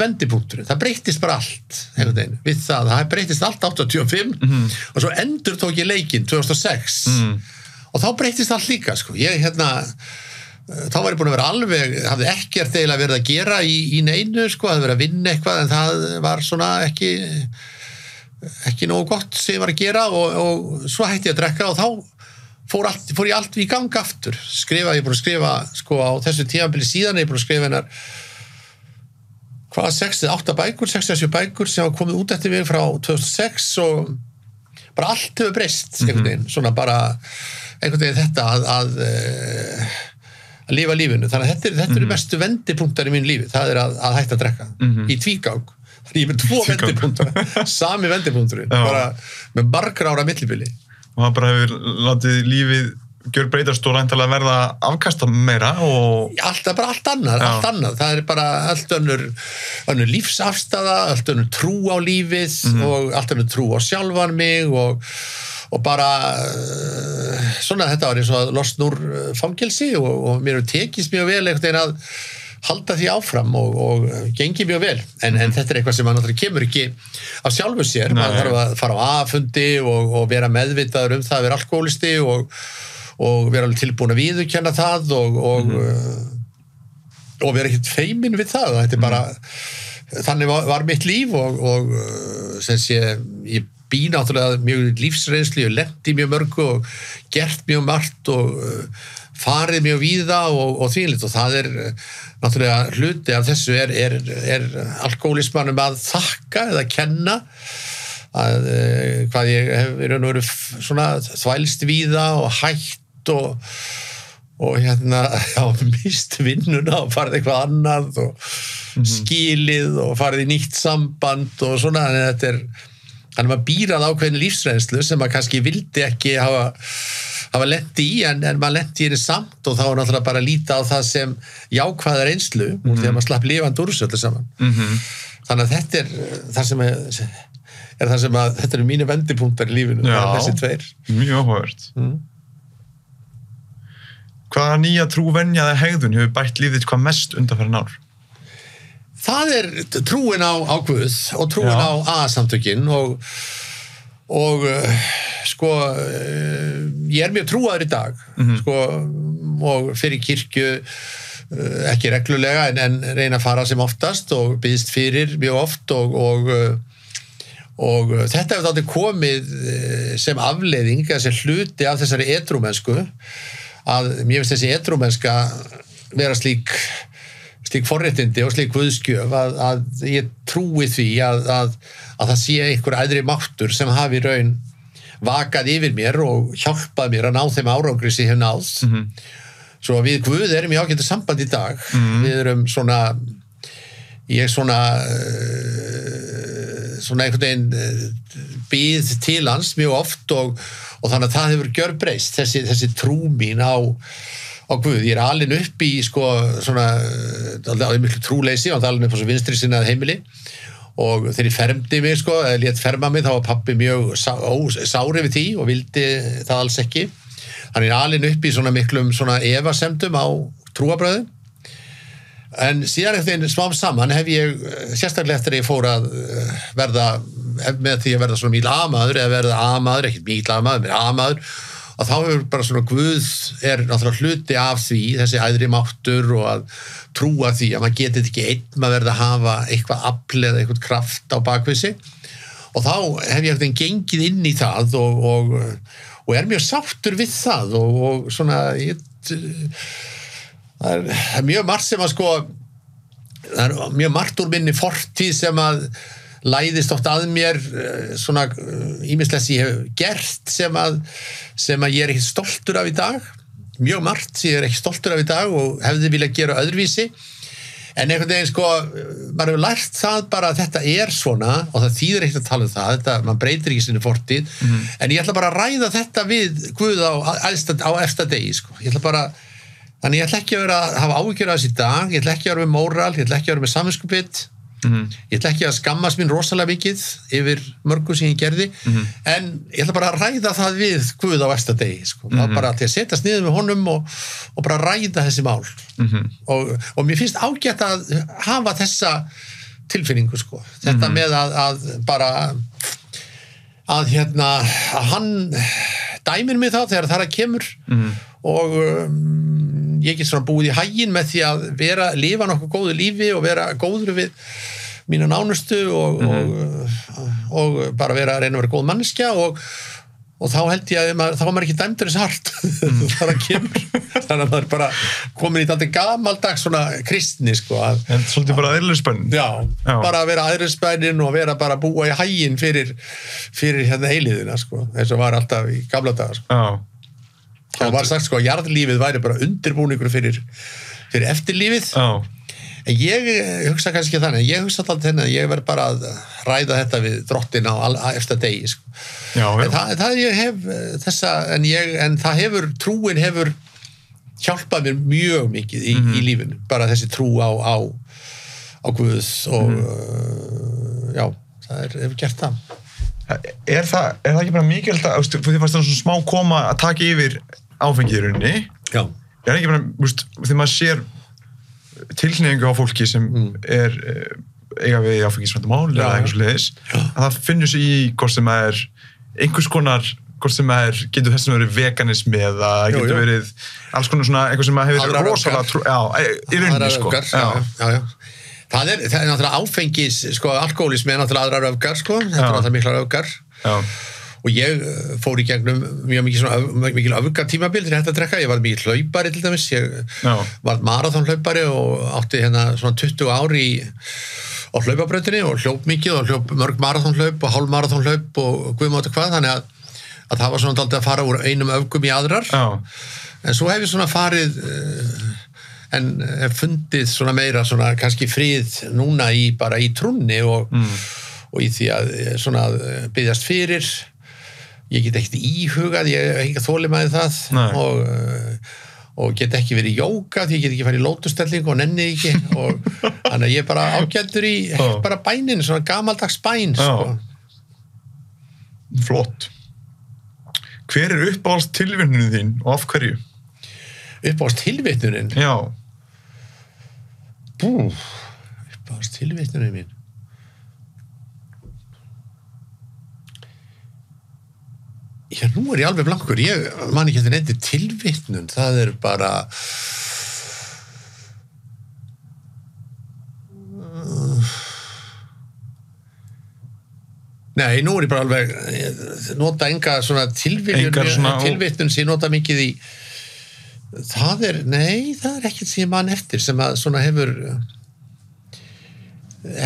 vendipunkturinn, það breyttist bara allt við það breyttist allt 85 og svo endur tók ég leikinn 2006 og þá breyttist allt líka sko. Þá var ég búin að vera alveg, hafði ekkert eiginlega verið að gera í neinu, sko, hafði verið að vinna eitthvað en það var svona ekki nógu gott sem ég var að gera og svo hætti ég að drekka og þá fór ég allt í gang aftur. Ég er búin að skrifa sko á þessu tímabili síðan, ég er búin að skrifa hennar 6-8 bækur, 6-7 bækur sem hafa komið út eftir mig frá 2006 og bara allt hefur breyst, einhvern veginn, svona bara einhvern veginn þetta að lifa lífinu, þannig að þetta eru mestu vendipunktar í mínu lífi, það er að hætta að drekka í tvígang, þannig ég með 2 vendipunktar, sami vendipunkturinn bara með margra ára millibili og það bara hefur látið lífið gjörbreytast og ræntalega verða afkasta meira og bara allt annað, það er bara allt önnur lífsafstaða, allt önnur trú á lífið og allt önnur trú á sjálfan mig og bara svona þetta var eins og að losna úr fangelsi og mér hefur tekist mjög vel einhvern veginn að halda því áfram og gengi mjög vel en þetta er eitthvað sem náttúrulega kemur ekki af sjálfu sér, maður þarf að fara á A-fundi og vera meðvitaður það að vera alkohólisti og vera alveg tilbúin að viðurkenna það og vera ekkert feiminn við það, þetta er bara þannig var mitt líf og sem sé, ég bý náttúrulega mjög lífsreynslu og lent í mjög mörgu og gert mjög margt og farið mjög víða og þvílíkt og það er náttúrulega hluti af þessu er alkohólismanum að þakka eða kenna að hvað ég hef verið að vera svona þvælst víða og hætt og mist vinnuna og farið eitthvað annað og skilið og farið í nýtt samband og svona, en þetta er þannig að maður býrað ákveðin lífsreynslu sem maður kannski vildi ekki hafa lent í en maður lent í henni samt og þá er náttúrulega bara að líta á það sem jákvæða reynslu úr því að maður slapp lifandi úr þessu öllu saman. Þannig að þetta er það sem þetta eru mínu vendipunktar í lífinu, það er þessi tveir. Mjög áhugavert. Hvaða nýja trúvenja eða hegðun hefur bætt lífið hvað mest undanfarin ár? Það er trúin á Guð og trúin á AA-samtökin og sko ég er mjög trúaður í dag sko, og fyrir kirkju ekki reglulega en reyna að fara sem oftast og biðst fyrir mjög oft og þetta hefur þáttið komið sem afleiðing, sem hluti af þessari edrúmennsku að mér finnst þessi edrúmennska vera slík forréttindi og slík guðskjöf að ég trúi því að það sé einhver æðri máttur sem hafi raun vakað yfir mér og hjálpað mér að ná þeim árangri sem ég hef náð. Svo við Guð erum í ágættu samband í dag. Við erum svona svona einhvern veginn býð til hans mjög oft og þannig að það hefur gjörbreyst þessi trú mín á Guð. Ég alin upp í sko svona miklu trúleysi og alin upp á svo vinstri sinnað heimili og þegar ég fermdi mig sko, eða lét ferma mig, þá var pabbi mjög sári við því og vildi það alls ekki. Þannig ég alin upp í svona miklum svona efasemdum á trúarbröðum. En síðan eftir smám saman hef ég, sérstaklega eftir að ég fór að verða, með því að verða svona mýl amaður, eða verða amaður, ekkert mýl amaður, men amaður, og þá hefur bara svona Guð náttúrulega hluti af því, þessi æðri máttur og að trúa því að maður getið ekki einn að verða að hafa eitthvað afl eða eitthvað kraft á bakvið sig. Og þá hef ég gengið inn í það og er mjög sáttur við það og svona, það er mjög margt sem að sko, það er mjög margt úr minni fortíð sem að læðist oft að mér svona ýmislegt sem ég hef gert sem að ég er ekki stoltur af í dag, mjög margt sem ég er ekki stoltur af í dag og hefði viljað gera öðruvísi, en einhvern veginn sko maður hefur lært það bara að þetta er svona og það þýðir ekkert að tala þetta, maður breytir ekki sinni fortíð, en ég ætla bara að ræða þetta við Guð á efsta degi sko, þannig ég ætla ekki að hafa áhyggjur af þessi dag, ég ætla ekki að vera með móral, ég ætla ekki að vera með samviskubit, ég ætla ekki að skammast mín rosalega mikið yfir mörgu sem ég gerði, en ég ætla bara að ræða það við Guð á efsta degi, sko. Það bara til að setjast niður með honum og bara ræða þessi mál. Og mér finnst ágætt að hafa þessa tilfinningu, sko. Þetta með að bara að hann dæmir mig þá þegar það kemur og ég get svona búið í haginn með því að lifa nokkuð góðu lífi og vera góður við mína nánustu og bara reyna að vera góð manneskja og þá held ég að þá var maður ekki dæmdur þess hart þar að kemur, þannig að maður bara komin í þetta gamaldags svona kristni sko. En svolítið bara aðeinsbænin. Já, bara að vera aðeinsbænin og vera bara að búa í haginn fyrir eilíðina sko, eins og var alltaf í gamla daga sko. Já. Það var sagt sko að jarðlífið væri bara undirbúningur fyrir eftirlífið. En ég hugsa kannski ekki þannig, ég hugsa alltaf þennan að ég verð bara að ræða þetta við drottin á eftir degi sko. Já. En það ég hef þessa, en það trúin hefur hjálpað mér mjög mikið í lífinu, bara þessi trú á Guð og já, það hefur gert það. Er það ekki bara mikilvægt að því fannst það svona smá koma að taka yfir áfengiðurinni? Já. Er ekki bara, þegar maður sér tilhneigingu á fólki sem eiga við áfengisvandamál eða eitthvað svoleiðis, að það finnur sig í hvort sem er einhvers konar, hvort sem getur þess að verið veganismi eða getur verið alls konar svona eitthvað sem hefur verið rosalega í rauninni sko. Já. Það er náttúrulega áfengis, sko, alkohólismi er náttúrulega aðrar öfgar, sko, þetta er náttúrulega miklar öfgar. Já. Og ég fór í gegnum mjög mikil öfgartímabil til þetta að drekka, ég var mikil hlaupari til dæmis, ég var maraþonhlaupari og átti svona 20 ár á hlaupabrautinni og hljóp mikið og hljóp mörg maraþonhlaup og hálfmaraþonhlaup og guðmátti hvað, þannig að það var svona dálítið að fara úr einum öfgum í aðrar. Já. En svo hef ég svona farið en hef fundið svona meira svona kannski frið núna bara í trúnni og í því að svona biðjast fyrir, ég get ekkert íhugað, ég hef ekki þolinmæði það og get ekki verið í jóga því ég get ekki farið í lótustelling og nenni ekki og þannig að ég er bara ágættur í bara bænin, svona gamaldags bæn sko. Flott. Hver er uppáhalds tilvitnunin þín og af hverju? Uppáhalds tilvitnunin? Já. Uppáhalds tilvitnunin mín? Já, nú er ég alveg blankur. Ég man ekki eftir nefndi tilvitnun. Það er bara Nei, nú er ég bara alveg nota enga svona tilvitnun sem ég nota mikið í það er ekkert sem ég man eftir sem að svona hefur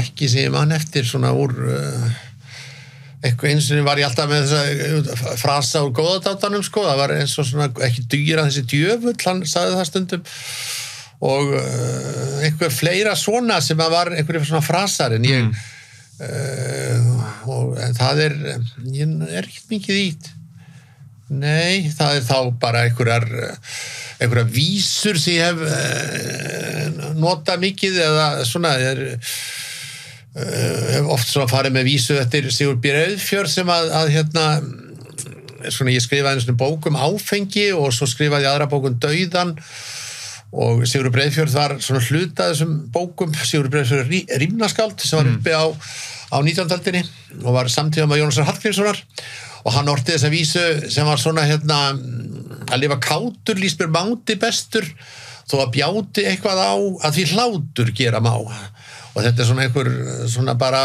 ekki sem ég man eftir svona úr eitthvað eins og var ég alltaf með þessa frasa úr góðadátanum sko, það var eins og svona ekki dýra þessi djöfull, hann sagði það stundum og eitthvað fleira svona sem að var einhverjum svona frasar en ég en það ég ekki mikið ít. Nei, það þá bara einhverjar vísur sem ég hef notað mikið eða svona hef oft svona farið með vísu eftir Sigurð B. Auðfjörð sem að svona ég skrifaði einu svona bók áfengi og svo skrifaði ég aðra bók dauðan og Sigurður Breiðfjörð var svona hluta þessum bókum. Sigurður Breiðfjörð rímnaskáld sem var uppi á 19. öldinni og var samtíma með Jónasar Hallgrímssonar og hann orti þessa vísu sem var svona að lifa kátur lýst mér máti bestur þó að bjáti eitthvað á að því hlátur gera má og þetta svona einhver svona bara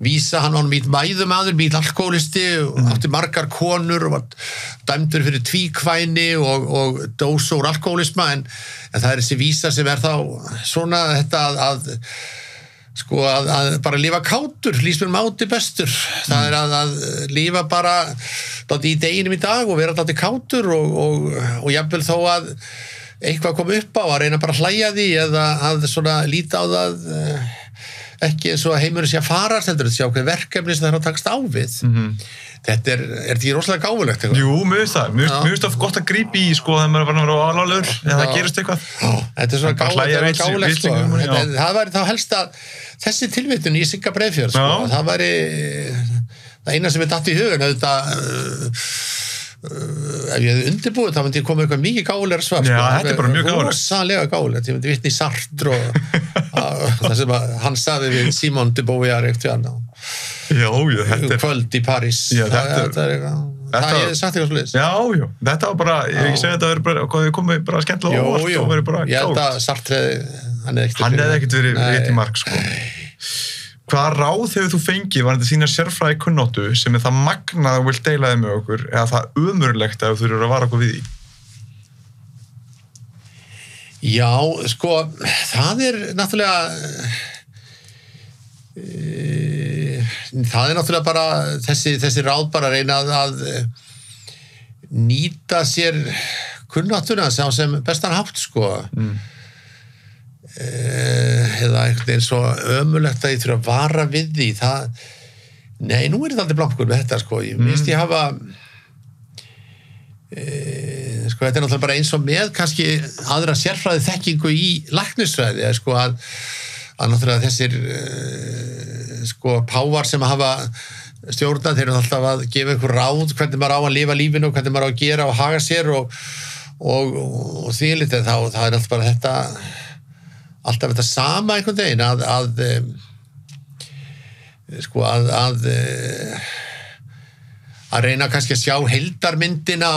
vísa, hann var mýt mæðumaður, mýt alkoholisti og átti margar konur og var dæmdur fyrir tvíkvæni og dósa úr alkoholisma en það þessi vísa sem þá svona þetta að bara lifa kátur, lýst mér máti bestur. Það að lifa bara í deginum í dag og vera dátti kátur og jafnvel þó að eitthvað kom upp á að reyna bara að hlæja því eða að svona líta á það ekki eins og að heimurinn sé að farast heldur þetta sé ákveð verkefni sem það að takast á við. Þetta þetta ekki rosalega gáfulegt eitthvað? Jú, mér finnst það gott að grípa í þegar maður var að vera álálegur eða það gerist eitthvað. Þetta svona gáfulegt það væri þá helst að þessi tilvitun í Sigga Breiðfjörð það væri það eina sem datt í hugun auðvitað ef ég hefði undirbúið þá myndi ég koma eitthvað mikið gáfulegra svar þetta bara mjög gáfulegt rosalega gáfulegt, ég myndi vitna í Sartre og það sem hann sagði við Simone de Beauvoir kvöld í París þetta ég sagt eitthvað svolítið þetta var bara, ég segi þetta við komum bara skemmtilega óvart og verið bara ég held að Sartre hann hefði ekkert verið rétt í mark Hvaða ráð hefur þú fengið var þetta sína sérfræði kunnáttu sem það magnað og vilt deila þið með okkur eða það ömurlegt ef þú eru að vara okkur við því? Já, það náttúrulega bara þessi ráð bara reyna að nýta sér kunnáttuna sem bestan hátt, eða einhvern veginn svo ömurlegt að ég þurfa að vara við því nei, nú þetta aldrei blankur með þetta ég minnst ég hafa þetta náttúrulega bara eins og með kannski aðra sérfræði þekkingu í læknisfræði að náttúrulega þessir páfar sem hafa stjórnað, þeir eru alltaf að gefa einhver ráð hvernig maður á að lifa lífinu og hvernig maður á að gera og haga sér og því litið þá það alltaf bara alltaf þetta sama einhvern veginn að reyna kannski að sjá heildarmyndina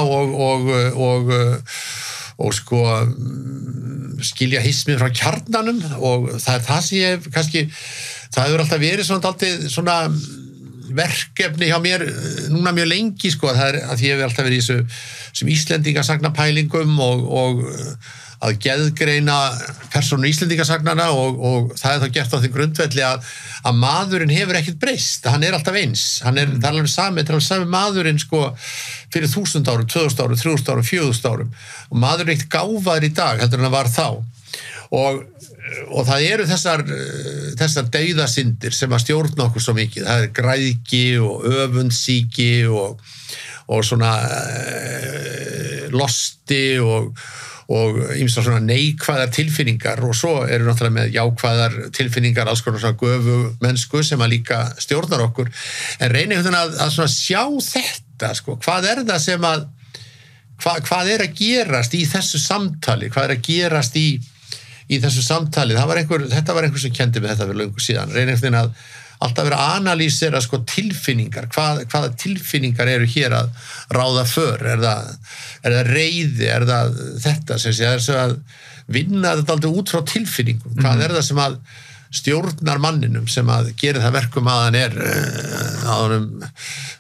og skilja hismið frá kjarnanum og það það sem ég kannski það hefur alltaf verið svona verkefni hjá mér núna mjög lengi það að ég hef alltaf verið í þessum Íslendingasagnapælingum og að geðgreina persónu Íslendingasagnana og það þá gert á því grundvelli að maðurinn hefur ekkert breyst, hann alltaf eins, það alveg sami maðurinn fyrir 1000 árum, 2000 árum, 3000 árum, 4000 árum og maðurinn ekkert gáfaður í dag heldur en það var þá og það eru þessar dauðasyndir sem að stjórna okkur svo mikið, það græðgi og öfundsýki og svona losti og ýmsar svona neikvæðar tilfinningar og svo eru náttúrulega með jákvæðar tilfinningar alls konar svona göfu mennsku sem að líka stjórnar okkur en reynir að svona sjá þetta hvað það sem að hvað að gerast í þessu samtali hvað að gerast í þessu samtali þetta var einhver sem kendi með þetta fyrir löngu síðan reynir að alltaf vera að analýsera tilfinningar, hvaða tilfinningar eru hér að ráða för, er það reiði, er það þetta, sem sé, það að vinna þetta aldrei út frá tilfinningum, hvað er það sem að stjórnar manninum, sem að gera það verkum að hann að honum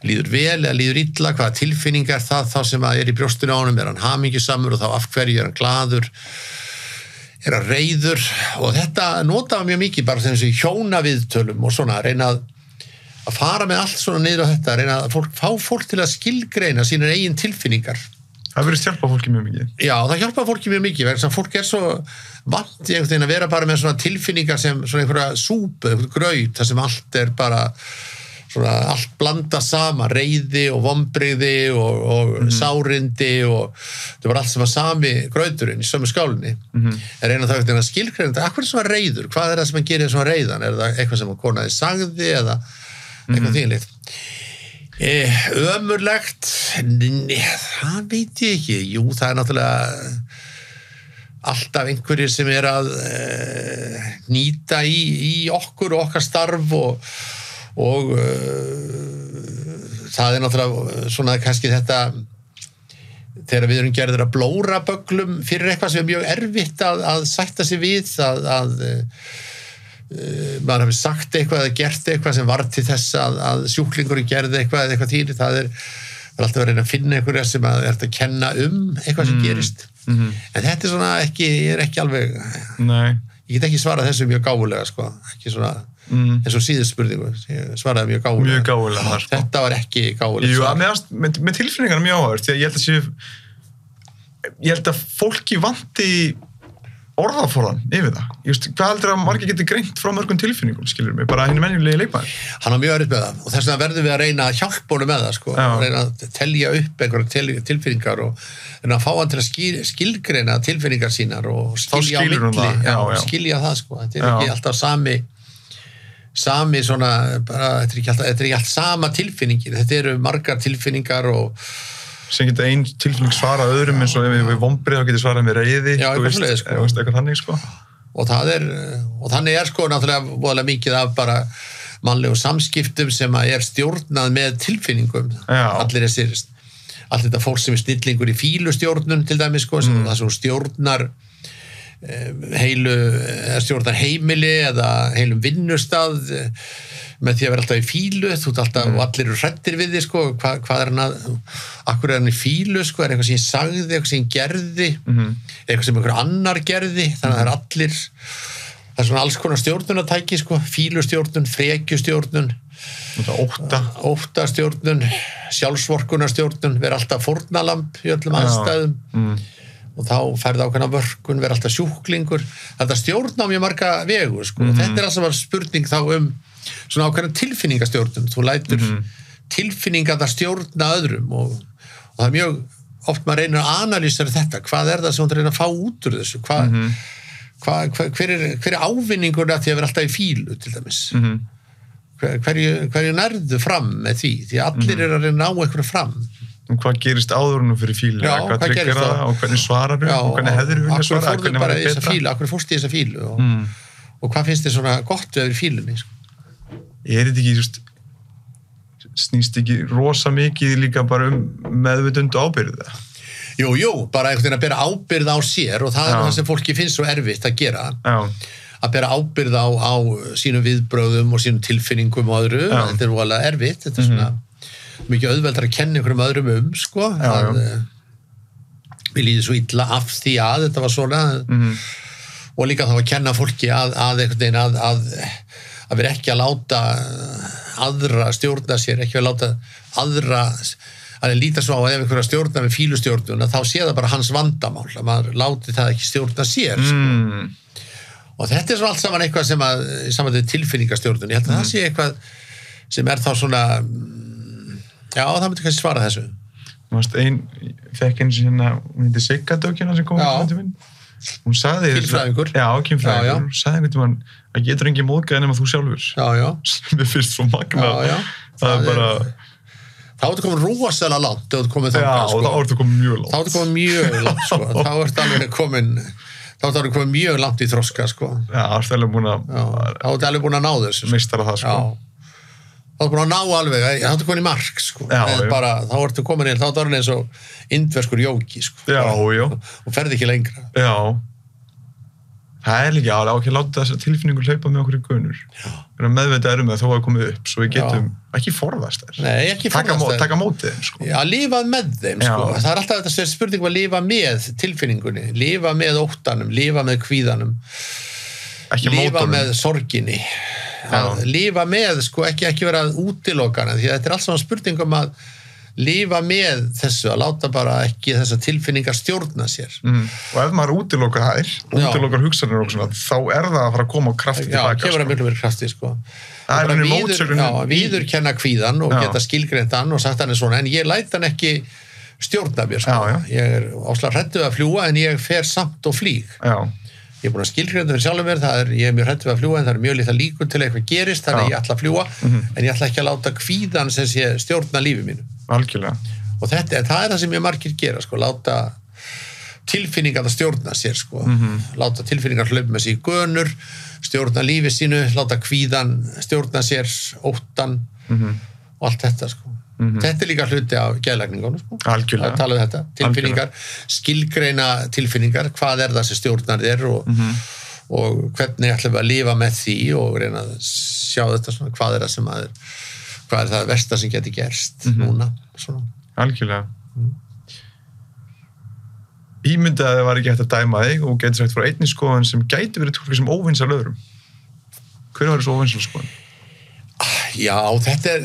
líður vel eða líður illa, hvaða tilfinningar það þá sem að í brjóstinu á honum, hann hamingjusamur og þá af hverju hann glaður, hann reiður og þetta notaði mjög mikið bara þessu hjónaviðtölum og svona reyna að fara með allt svona niður á þetta reyna að fá fólk til að skilgreina sínar eigin tilfinningar Það verður hjálpa fólki mjög mikið. Já, það hjálpa fólki mjög mikið, vegna að fólk svo vant í einhvern veginn að vera bara með svona tilfinningar sem svona einhverja súpu, einhvern graut, þar sem allt bara svona allt blandast saman, reiði og vonbrigði og sárindi og það var allt sem var sami grauturinn í sömu skálinni. Er eina það að skilgreina þetta, hvað svona reiður? Hvað það sem hann gerir svona reiðan? Er það eitthvað sem konaði sagði eða eitthvað þínlíkt? Ömurlegt, það veit ég ekki. Jú, það náttúrulega alltaf einhverjir sem að nýta í okkur og okkar starf og það náttúrulega svona kannski þetta þegar við erum gerðir að blóra böglum fyrir eitthvað sem mjög erfitt að sætta sig við að maður hefur sagt eitthvað eða gert eitthvað sem var til þess að sjúklingurinn gerði eitthvað eða eitthvað týri, það er alltaf að reyna að finna einhverja sem að að kenna eitthvað sem gerist en þetta svona ekki, ég ekki alveg ég get ekki svarað þessu mjög gáfulega sko, ekki svona eins og síðust spurningu, ég svaraði mjög gáfulega sko. Þetta var ekki gáfulega svar. Með tilfinningarna mjög áhverð því að ég held að fólki vanti orðaforðan yfir það. Hvað heldur að margir geti greint frá mörgum tilfinningum, skilur mig, bara henni venjulegi leikmaður? Hann var mjög erfitt með það og þess vegna verðum við að reyna að hjálpa honum með það, sko, reyna að telja upp einhverja tilfinningar og reyna að fá hann til að skilgreina tilfinningar sínar og skilja á milli, skilja það, sko. Þetta ekki alltaf sami svona, bara, þetta er ekki allt sama tilfinningin, þetta eru margar tilfinningar og sem geta ein tilfinning svara öðrum eins og ef við vonbrigði þá getur svarað með reiði eitthvað þannig sko og þannig sko náttúrulega voðalega mikið af bara mannlegum samskiptum sem að stjórnað með tilfinningum allir allt þetta fólk sem snillingur í fílustjórnun til dæmis sko sem það sem stjórnar stjórnar heimili eða heilum vinnustað með því að vera alltaf í fílu, þú ert alltaf og allir eru hræddir við því, sko, hvað er hann akkur er hann í fílu, sko, er eitthvað sem ég sagði, eitthvað sem ég gerði eitthvað sem einhver annar gerði, þannig að það er allir það er svona alls konar stjórnunatæki, sko, fílustjórnun, frekjustjórnun óttastjórnun sjálfsvorkunarstjórnun, vera alltaf fórnalamb í öllum aðstæðum og þá færði ákveðna vörkun, vera alltaf sjúklingur þetta stjórna á mjög marga vegu, sko, og þetta er alltaf spurning þá svona ákveðna tilfinningastjórnun þú lætur tilfinningarna stjórna öðrum og það er mjög oft maður reynir að analýsera þetta, hvað er það sem þú reynir að fá út úr þessu hver er ávinningurna því að vera alltaf í fílu til dæmis hverju nærðu fram með því að allir eru að reyna að ná eitthvað fram hvað gerist áðurinn fyrir fílu hvað tryggir það og hvernig svarar og hvernig hefur þú vilja svara akkur fórst í þessa fílu og hvað finnst þér svona gott við að vera í fílunni sko? Þetta ekki snýst ekki rosa mikið líka bara meðvitund og ábyrgð Jú, bara einhvern veginn að bera ábyrgð á sér og það er það sem fólki finnst svo erfitt að gera að bera ábyrgð á sínum viðbrögðum og sínum tilfinningum og öðru, þetta er alveg erfitt þetta er svona mikið auðveldar að kenna einhverjum öðrum sko við líðum svo illa af því að þetta var svona og líka þá að kenna fólki að einhvern veginn að vera ekki að láta aðra stjórna sér, ekki að láta aðra að líta svo á að ef einhverja stjórna með fílustjórnuna þá sé það bara hans vandamál að maður láti það ekki stjórna sér sko. Og þetta er svo allt saman eitthvað sem að saman til tilfinningastjórnun, ég held að það sé eitthvað sem þá svona já, það myndi kannski svara þessu fekk eins og hérna hún heitir Siggadókina sem kom hún sagði kynfræðingur hún sagði einhvern veginn að getur engin móðgæði nema þú sjálfur sem er fyrst svo magna það er bara þá ertu komin rosalega langt þá ertu komin mjög langt sko. þá ertu komin mjög langt í þroska sko. þá ertu alveg búin að ná þessu meistara það sko. þá ertu búin að ná alveg þá ertu komin í mark sko. þá ertu komin þá ertu eins og indverskur jóki sko. og ferði ekki lengra það er líka alveg ekki láta þess að tilfinningur hlaupa með okkur í gunur meðvitað það þó að komið upp svo við getum ekki forðast þær taka mótið þeim sko. Lifa með þeim sko. Það er alltaf þetta spurning að lifa með tilfinningunni lifa með óttanum, lifa með kvíðanum lifa með sorginni lifa með, sko, ekki vera útilokana því að þetta er alls saman spurning að lifa með þessu, að láta bara ekki þessa tilfinningar stjórna sér. Og ef maður útilokar hugsanir og svona, þá það að fara að koma á krafti tilbaka. Já, kemur að mjög krafti, sko. Það mótsögnin. Já, viðurkenna kvíðan og geta skilgreint hann og sagt hann svona, en ég læt hann ekki stjórna mér, sko. Ég áslega hræddur að fljúga, en ég fer samt og flýg. Já. Ég búin að skilgreinda fyrir sjálfum mér, ég mjög hræddur að fljúga, en það mjög litla líkur til eitthvað gerist, þannig að ég ætla að fljúga, en ég ætla ekki að láta kvíðan sem sé stjórna lífi mínu. Algjörlega. Og það það sem mjög margir gera, sko, láta tilfinningar að stjórna sér, sko. Láta tilfinningar hlaupa með sig í gönur, stjórna lífi sínu, láta kvíðan stjórna sér, óttan og allt þetta, sko. Þetta líka hluti af geðlækningunum, sko. Algjörlega. Að tala þetta, tilfinningar, skilgreina tilfinningar, hvað það sem stjórnar þér og hvernig ætlum við að lifa með því og reyna að sjá þetta svona, hvað er það versta sem geti gerst núna, svona. Algjörlega. Ímyndaði að það var ekki hægt að dæma þig og getur sagt frá einni skoðun sem gæti verið túlkuð sem óvinsæl öðrum. Hver var þessu óvinsæl skoðun? Já, þetta er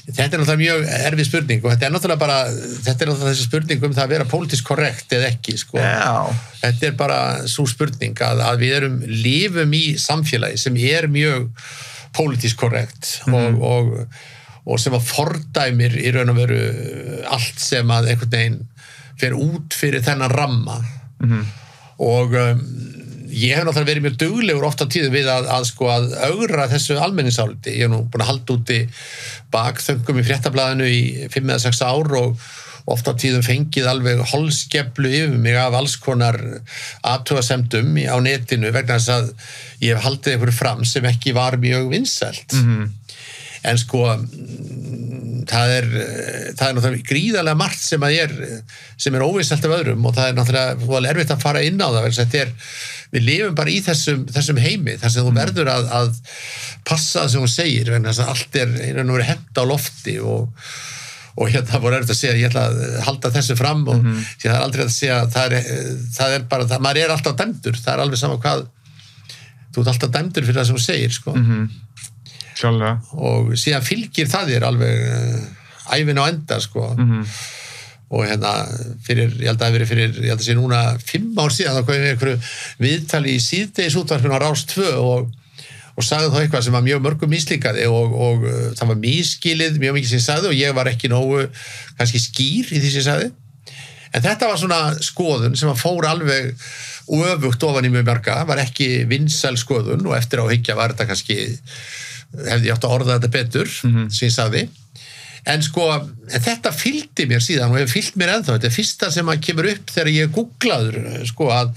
náttúrulega mjög erfið spurning og þetta er náttúrulega þessi spurning það að vera pólitískt korrekt eða ekki, sko. Já. Þetta er bara svo spurning að við lifum í samfélagi sem mjög pólitískt korrekt og sem að fordæmir í raun og veru allt sem að einhvern veginn fer út fyrir þennan ramma og ég hef náttúrulega verið mjög duglegur oft á tíðum við að augra þessu almenningsáliti. Ég hef nú búin að halda úti bakþöngum í fréttablaðinu í 5 eða 6 ár og oft á tíðum fengið alveg holskeflu yfir mig af alls konar athugasemdum á netinu vegna þess að ég hef haldið einhverju fram sem ekki var mjög vinsælt. En sko það er náttúrulega gríðarlega margt sem er óvinsælt af öðrum og það er náttúrulega erfitt að fara inn á það. Við lifum bara í þessum heimi þar sem þú verður að passa það sem þú segir vegna þess að allt hent á lofti og hérna voru erfitt að segja ég ætla að halda þessu fram og það er aldrei að segja það er bara, maður er alltaf dæmdur, það er alveg sama hvað þú ert alltaf dæmdur fyrir það sem þú segir, sko. Klálega. Og síðan fylgir það þér alveg ævin á enda, sko. Og hérna ég held að sé núna 5 ár síðan þá komum við einhverju viðtali í síðdegisútvarpinu á Rás 2 og sagði þá eitthvað sem var mjög mörgum mislíkaði og það var misskilið mjög mikið sem ég sagði og ég var ekki nógu kannski skýr í því sem ég sagði. En þetta var svona skoðun sem fór alveg öfugt ofan í mjög marga, var ekki vinsæl skoðun og eftir á hyggja var þetta kannski hefði ég átt að orða þetta betur sem ég sagði. En sko, þetta fylgdi mér síðan og hefur fylgt mér ennþá. Þetta er fyrsta sem að kemur upp þegar ég googlaður, sko, að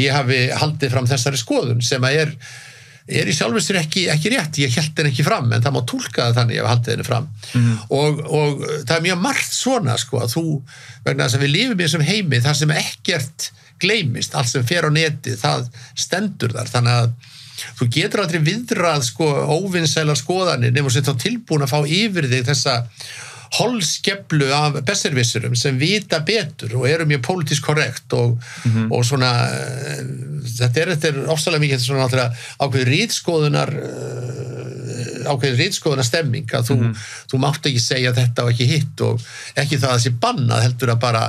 ég hafi haldið fram þessari skoðun sem að er í sjálfu sér ekki rétt. Ég hélt henni ekki fram, en það má túlka það þannig að ég hef haldið henni fram. Og það er mjög margt svona, sko, að vegna þess að við lifum í þessum heimi þar sem ekkert gleymist, allt sem fer á netið, það stendur þar. Þannig að þú getur aldrei viðrað, sko, óvinsælar skoðanir nema þú þá tilbúin að fá yfir þig þessa holskeflu af besservissurum sem vita betur og eru mjög pólitískt korrekt og svona þetta er ofsalega mikið svona ákveðin ritskoðunar stemming að þú mátt ekki segja þetta og ekki hitt og ekki það að sé bannað heldur að bara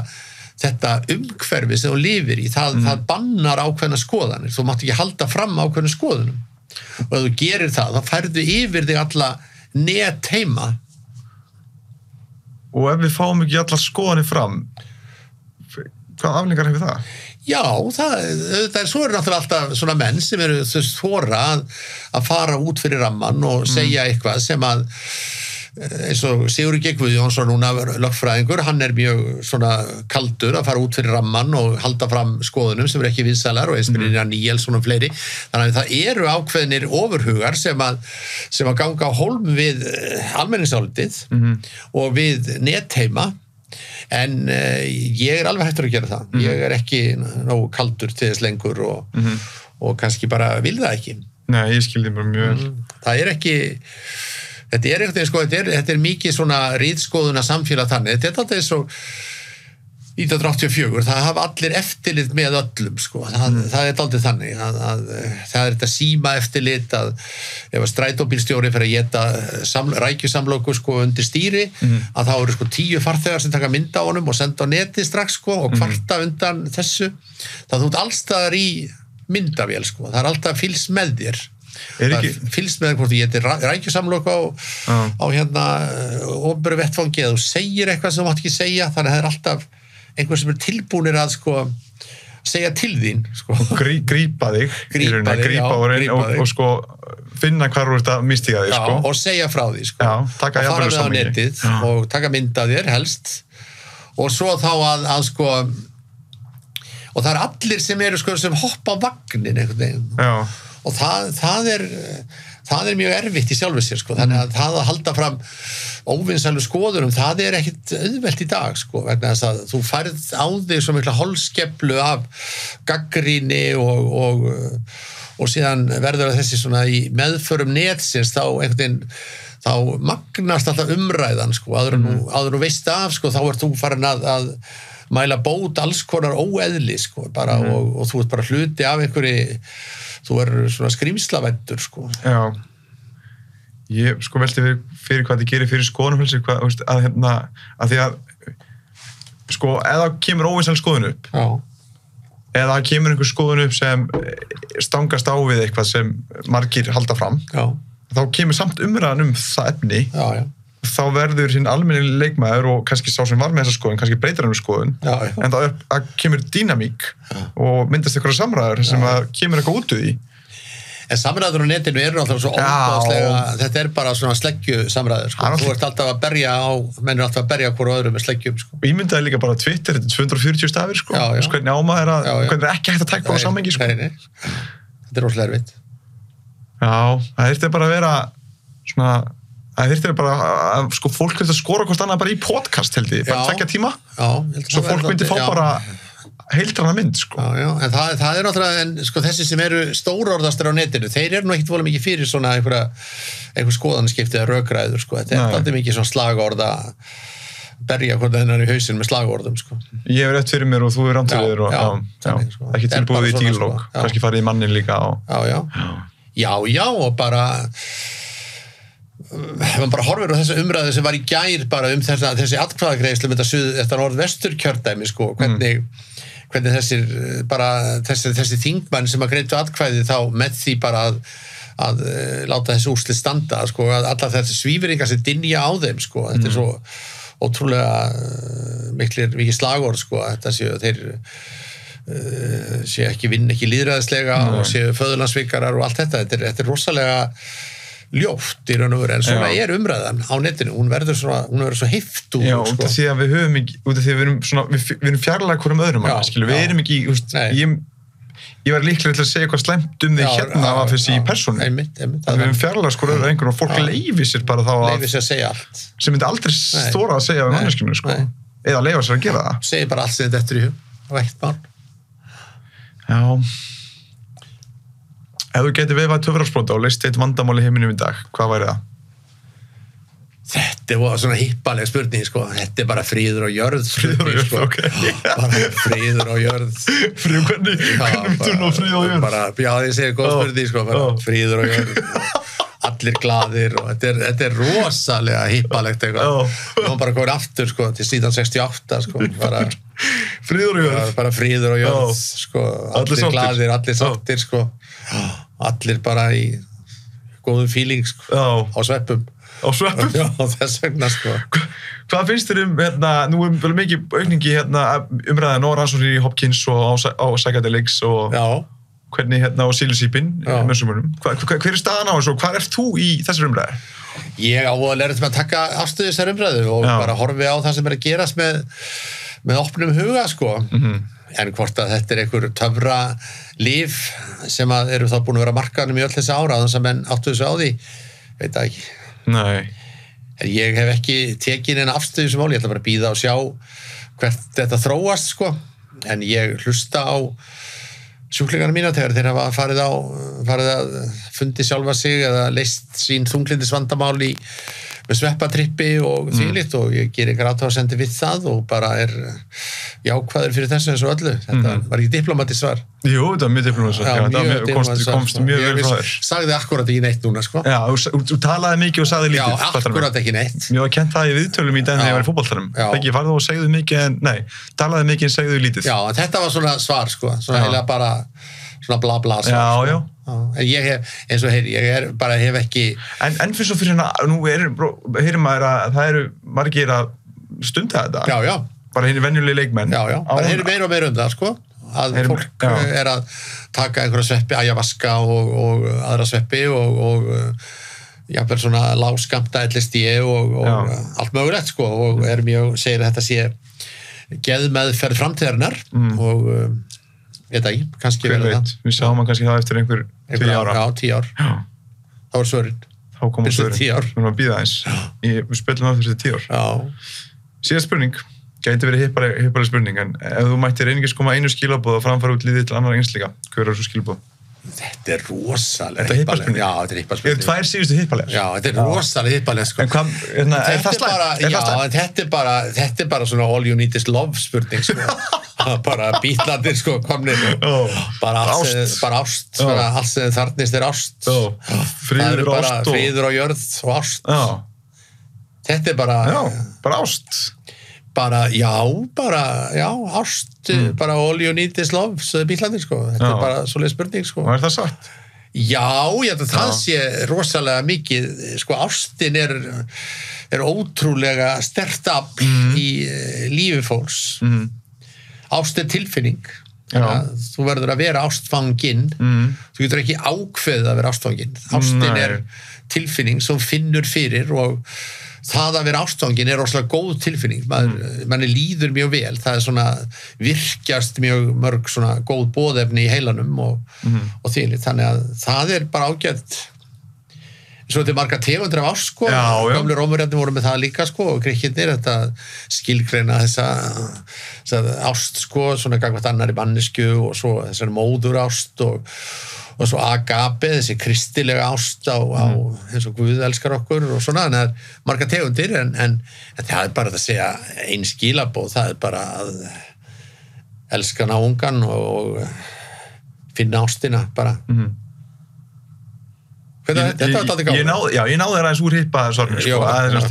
þetta umhverfi sem þú lifir í, það bannar ákveðna skoðanir, þú mátt ekki halda fram ákveðna skoðunum og ef þú gerir það, þá færðu yfir þig alla net heima. Og ef við fáum ekki allar skoðanir fram, hvað afleiðingar hefur það? Já, svo eru náttúrulega alltaf svona menn sem eru þora að fara út fyrir ramman og segja eitthvað sem að eins og Sigurður G. Guðjónsson núna lögfræðingur, hann er mjög svona kaldur að fara út fyrir ramman og halda fram skoðunum sem eru ekki vinsælar og eins Brynjar Níelsson og fleiri, þannig að það eru ákveðnir ofurhugar sem að ganga á hólm við almenningsálitið og við netheima en ég er alveg hættur að gera það ég er ekki nógu kaldur til þess lengur og kannski bara vil það ekki. Nei, ég skildi bara mjög vel. Það er ekki Þetta er eitthvað, sko, þetta er mikið svona ritskoðuna samfélag þannig. Þetta er svo 1984, það hafa allir eftirlit með öllum, sko. Það er dálítið þannig að það er þetta síma eftirlit að ef að strætóbílstjóri fyrir að geta rækjusamlóku, sko, undir stýri, að þá eru, sko, 10 farþegar sem taka mynd á honum og senda á netið strax, sko, og kvarta undan þessu. Það þú ert allstaðar í myndavél, sko. Það er alltaf fylgst með þér. Fylgst með hvort ég geti rækjusamlóku á hérna opinberu vettvangi, eða þú segir eitthvað sem þú mátt ekki segja, þannig að það er alltaf einhver sem er tilbúnir að, sko, segja til þín, sko. Grípa þig, og sko finna hvar þú ert að mistíka þig, sko. Og segja frá því, sko. Taka og fara með á netið og taka mynd af þér helst, og svo þá að sko, og það er allir sem eru, sko, sem hoppa á vagnin einhvern veginn. Og það er mjög erfitt í sjálfu sér, sko. Þannig að það að halda fram óvinsælu skoðunum, það er ekkit auðvelt í dag, sko, vegna þess að þú færð á þig svo mikla holskeflu af gagnrýni og síðan verður það þessi svona í meðförum netsins, þá einhvern veginn, þá magnast alltaf umræðan, sko, áður nú veist af, sko, þá ert þú farin að mæla bót alls konar óeðli, sko, bara, og þú ert bara hluti af einhverju, þú er svona skrýmslavendur, sko. Já. Ég, sko, velti fyrir hvað þið gerir fyrir skoðunumfrelsi, að því að, sko, eða kemur óvinsæl skoðun upp, eða kemur einhver skoðun upp sem stangast á við eitthvað sem margir halda fram, þá kemur samt umræðan það efni, þá verður hinn almenni leikmaður og kannski sá sem var með þessa skoðun, kannski breytir hann skoðun, en þá kemur dýnamík og myndast eitthvað samræður sem kemur eitthvað út úr því. En samræður á netinu eru alltaf svo óbáslega, þetta er bara svona sleggju samræður, sko. Þú ert alltaf að berja menn er alltaf að berja hvort öðru með sleggjum, sko. Og ég myndaði líka bara Twitter, þetta er 240 stafir, sko. Hvernig ámaður hvernig er ekki hægt að tækla á samhengi, sko. Þetta er rosalega erfitt. Já, það þyrfti bara að vera svona, það þyrfti bara að, sko, fólk þurfti að skora hvort annað bara í podcast, held ég, bara 2 tíma. Svo fólk myndi fá bara heildrana mynd, sko. En það er náttúrulega, en sko þessi sem eru stórorðastar á netinu, þeir eru nú ekkert voru mikið fyrir svona einhver skoðanaskipti eða rökræður, sko. Þetta er alltaf mikið svona slagorða, berja hvort hennar í hausinn með slagorðum, sko. Ég hef rétt fyrir mér og þú er rannsöður og ekki tilbúið í dílóg, kannski farið í mannin líka á. Já, og bara ef man bara horfir á þessa umræðu sem var í gær bara þessi atkvæðagreiðslu með þetta norðvesturkjördæmi, sko, hvernig þessi þingmenn sem að greiddu atkvæði þá með því bara að láta þessi úrslit standa, sko, að allar þessi svífringar sem dynja á þeim, sko, þetta er svo ótrúlega mikið slagorð, sko, þetta séu þeir séu ekki lýðræðislega og séu föðurlandsvikarar og allt þetta er rosalega ljótt í raun og veru, en svona er umræðan á netinu, hún verður svo heift úr, sko. Já, út af því að við höfum ekki, út af því að við erum fjarlæg hverjum öðrum, við erum ekki, ég var líklega til að segja eitthvað slæmt því hérna af þessi persónu, við erum fjarlæg hverjum einhvern og fólk leyfi sér bara þá að segja allt, sem myndi aldrei þora að segja við manneskjunu, sko, eða leyfa sér að gera það. Segir bara allt sem þetta eftir í hug, og eitt mál. Já. Ef þú getur veifað töfrasprota og leist eitt vandamál í heiminum í dag, hvað væri það? Þetta var svona hippaleg spurning, sko. Þetta er bara friður og jörð. Friður og jörð, sko. Ok. Bara friður og jörð. Friður, hvernig myndur þú ná friður og jörð? Já, ég segi góð spurning, sko. Bara friður og jörð. Allir glaðir og þetta er rosalega hippalegt eitthvað. Nú bara komið aftur, sko, til síðan 68, sko. Bara friður og jörð. Bara friður og jörð, sko. Allir glaðir, allir sáttir, sko. Allir bara í góðum feeling, sko. Á sveppum. Á sveppum? Já, þess vegna, sko. Hvað finnst þér nú vel mikið aukningi umræðan og rannsóknir í Hopkins og á psychedelics og hvernig og psilocybin mössumunum. Hver er staðan á þessu og hvað ert þú í þessar umræðu? Ég á að læra til að taka afstöðu þessar umræðu og bara horfi á það sem er að gerast með opnum huga, sko. En hvort að þetta er einhver töfra líf sem eru þá búin að vera markaðnum í öll þessi ára þannig að menn áttu þessu á því, veit það ekki. Nei. En ég hef ekki tekið neina afstöðu sem mál, ég ætla bara að bíða og sjá hvert þetta þróast, sko. En ég hlusta á sjúklingarna mína þegar þeir hafa farið að fundi sjálfa sig eða leyst sín þunglindisvandamál í með sveppatrippi og þvílíkt og ég gerir grátásendi við það og bara jákvæður fyrir þessu eins og öllu. Þetta var ekki diplomatist svar. Jú, þetta var mjög diplomatist svar. Komst mjög vel frá þér. Sagði akkurat ekki neitt núna, sko. Já, þú talaði mikið og sagði lítið. Já, akkurat ekki neitt. Mér var kennt það í viðtölum í den þegar ég var í fótboltanum. Þegar ég farði og segðu mikið talaði mikið en segðu lítið. Já, þetta var svona svar, sko. Svona heila bara svona bla bla svar. Já. En ég hef, eins og hef ekki... En fyrir svo fyrir hérna, nú heyrir maður að það eru margir að stunda þetta. Já. Bara hérna venjulegi leikmenn. Já. Bara heyrir meira og meira það, sko. Að fólk að taka einhverja sveppi, ayahuasca og aðra sveppi og jafnvel svona lágskamta LSD og allt mögulegt, sko. Og segir að þetta sé geðmeðferð framtíðarinnar og... Ég veit ekki, kannski verður það. Við sáum hann kannski það eftir einhver 10 ára. Já, 10 ár. Já. Það var svörin. Þá kom svörin. 10 ár. Við erum að bíða eins. Við spilum það fyrir 10 ár. Já. Síðan spurning. Gæti verið hippaleg spurning, en ef þú mættir einungis koma einu skilaboð og framfara út liðið til annara einslíka, hver er svo skilaboð? Þetta rosalega hippaleg. Já, þetta hippaleg. Ég 2 síðustu hippalegar. Já, þetta rosalega hippaleg, sko. En hvað, er það slæmt? Já, en þetta bara svona all you need is love spurning, sko. Bara bítlandir, sko, komnir. Bara ást. Allt sem þarnist ást. Friður og ást. Friður og jörð og ást. Þetta bara... Já, bara ást. Ást, bara all you need is love, sögðu bítlandir, sko. Þetta bara svoleið spurning, sko. Og er það sagt? Já, ég held að það sé rosalega mikið, sko, ástin er ótrúlega sterkt afl í lífi fólks. Ást er tilfinning. Þú verður að vera ástfanginn. Þú getur ekki ákveðið að vera ástfanginn. Ástin er tilfinning sem finnur fyrir og það að vera ástfanginn er rosalega góð tilfinning. Manni líður mjög vel. Það er svona virkjast mjög mörg svona góð boðefni í heilanum og þvílíkt. Þannig að það er bara ágætt. Svo þetta er marga tegundir af ást, sko. Gamlu rómverjarnir voru með það líka, sko, og Grikkirnir, þetta skilgreina þessa ást, sko, svona gagnvart annarri mannesku og svo þessari móður ást og svo agape, þessi kristilega ást á eins og Guð elskar okkur og svona, en það er marga tegundir, en það er bara að segja ein skilaboð, það er bara að elska náungan og finna ástina, bara. Þetta var þetta gáð. Ég náði þér aðeins úr hippa-sorgum, sko. Ég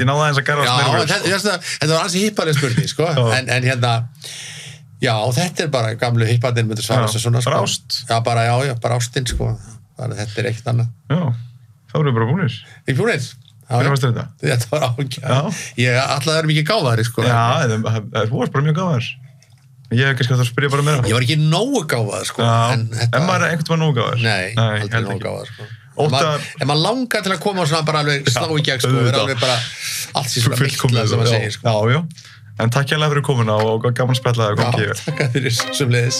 náði aðeins að gera þetta var aðeins hippaleg spurning, sko. En hérna, já, þetta er bara gamlu hipparnir myndir svara þessu svona, sko. Bara ást. Já, bara ástin, sko. Bara þetta er ekkert annað. Já, þá erum við bara búnir. Ekki búnir? Hvernig varst þetta? Þetta var ágæð. Ég ætlaði að vera mikið gáðari, sko. Já, þú varst bara mjög gáðar. Ég hef kannski að spyrja bara meira. Ég var ekki nógu gáðar, sko. En maður einhvern veginn nógu gáðar? Nei, aldrei nógu gáðar, sko. Ef maður langar til að koma og svona bara alveg slá í gegn, sko, er alveg bara allt því svona mikla sem maður segir, sko. Já. En takk hérlega fyrir komuna og gaman spjallaði og kom ekki. Já, takk fyrir sömuleiðis.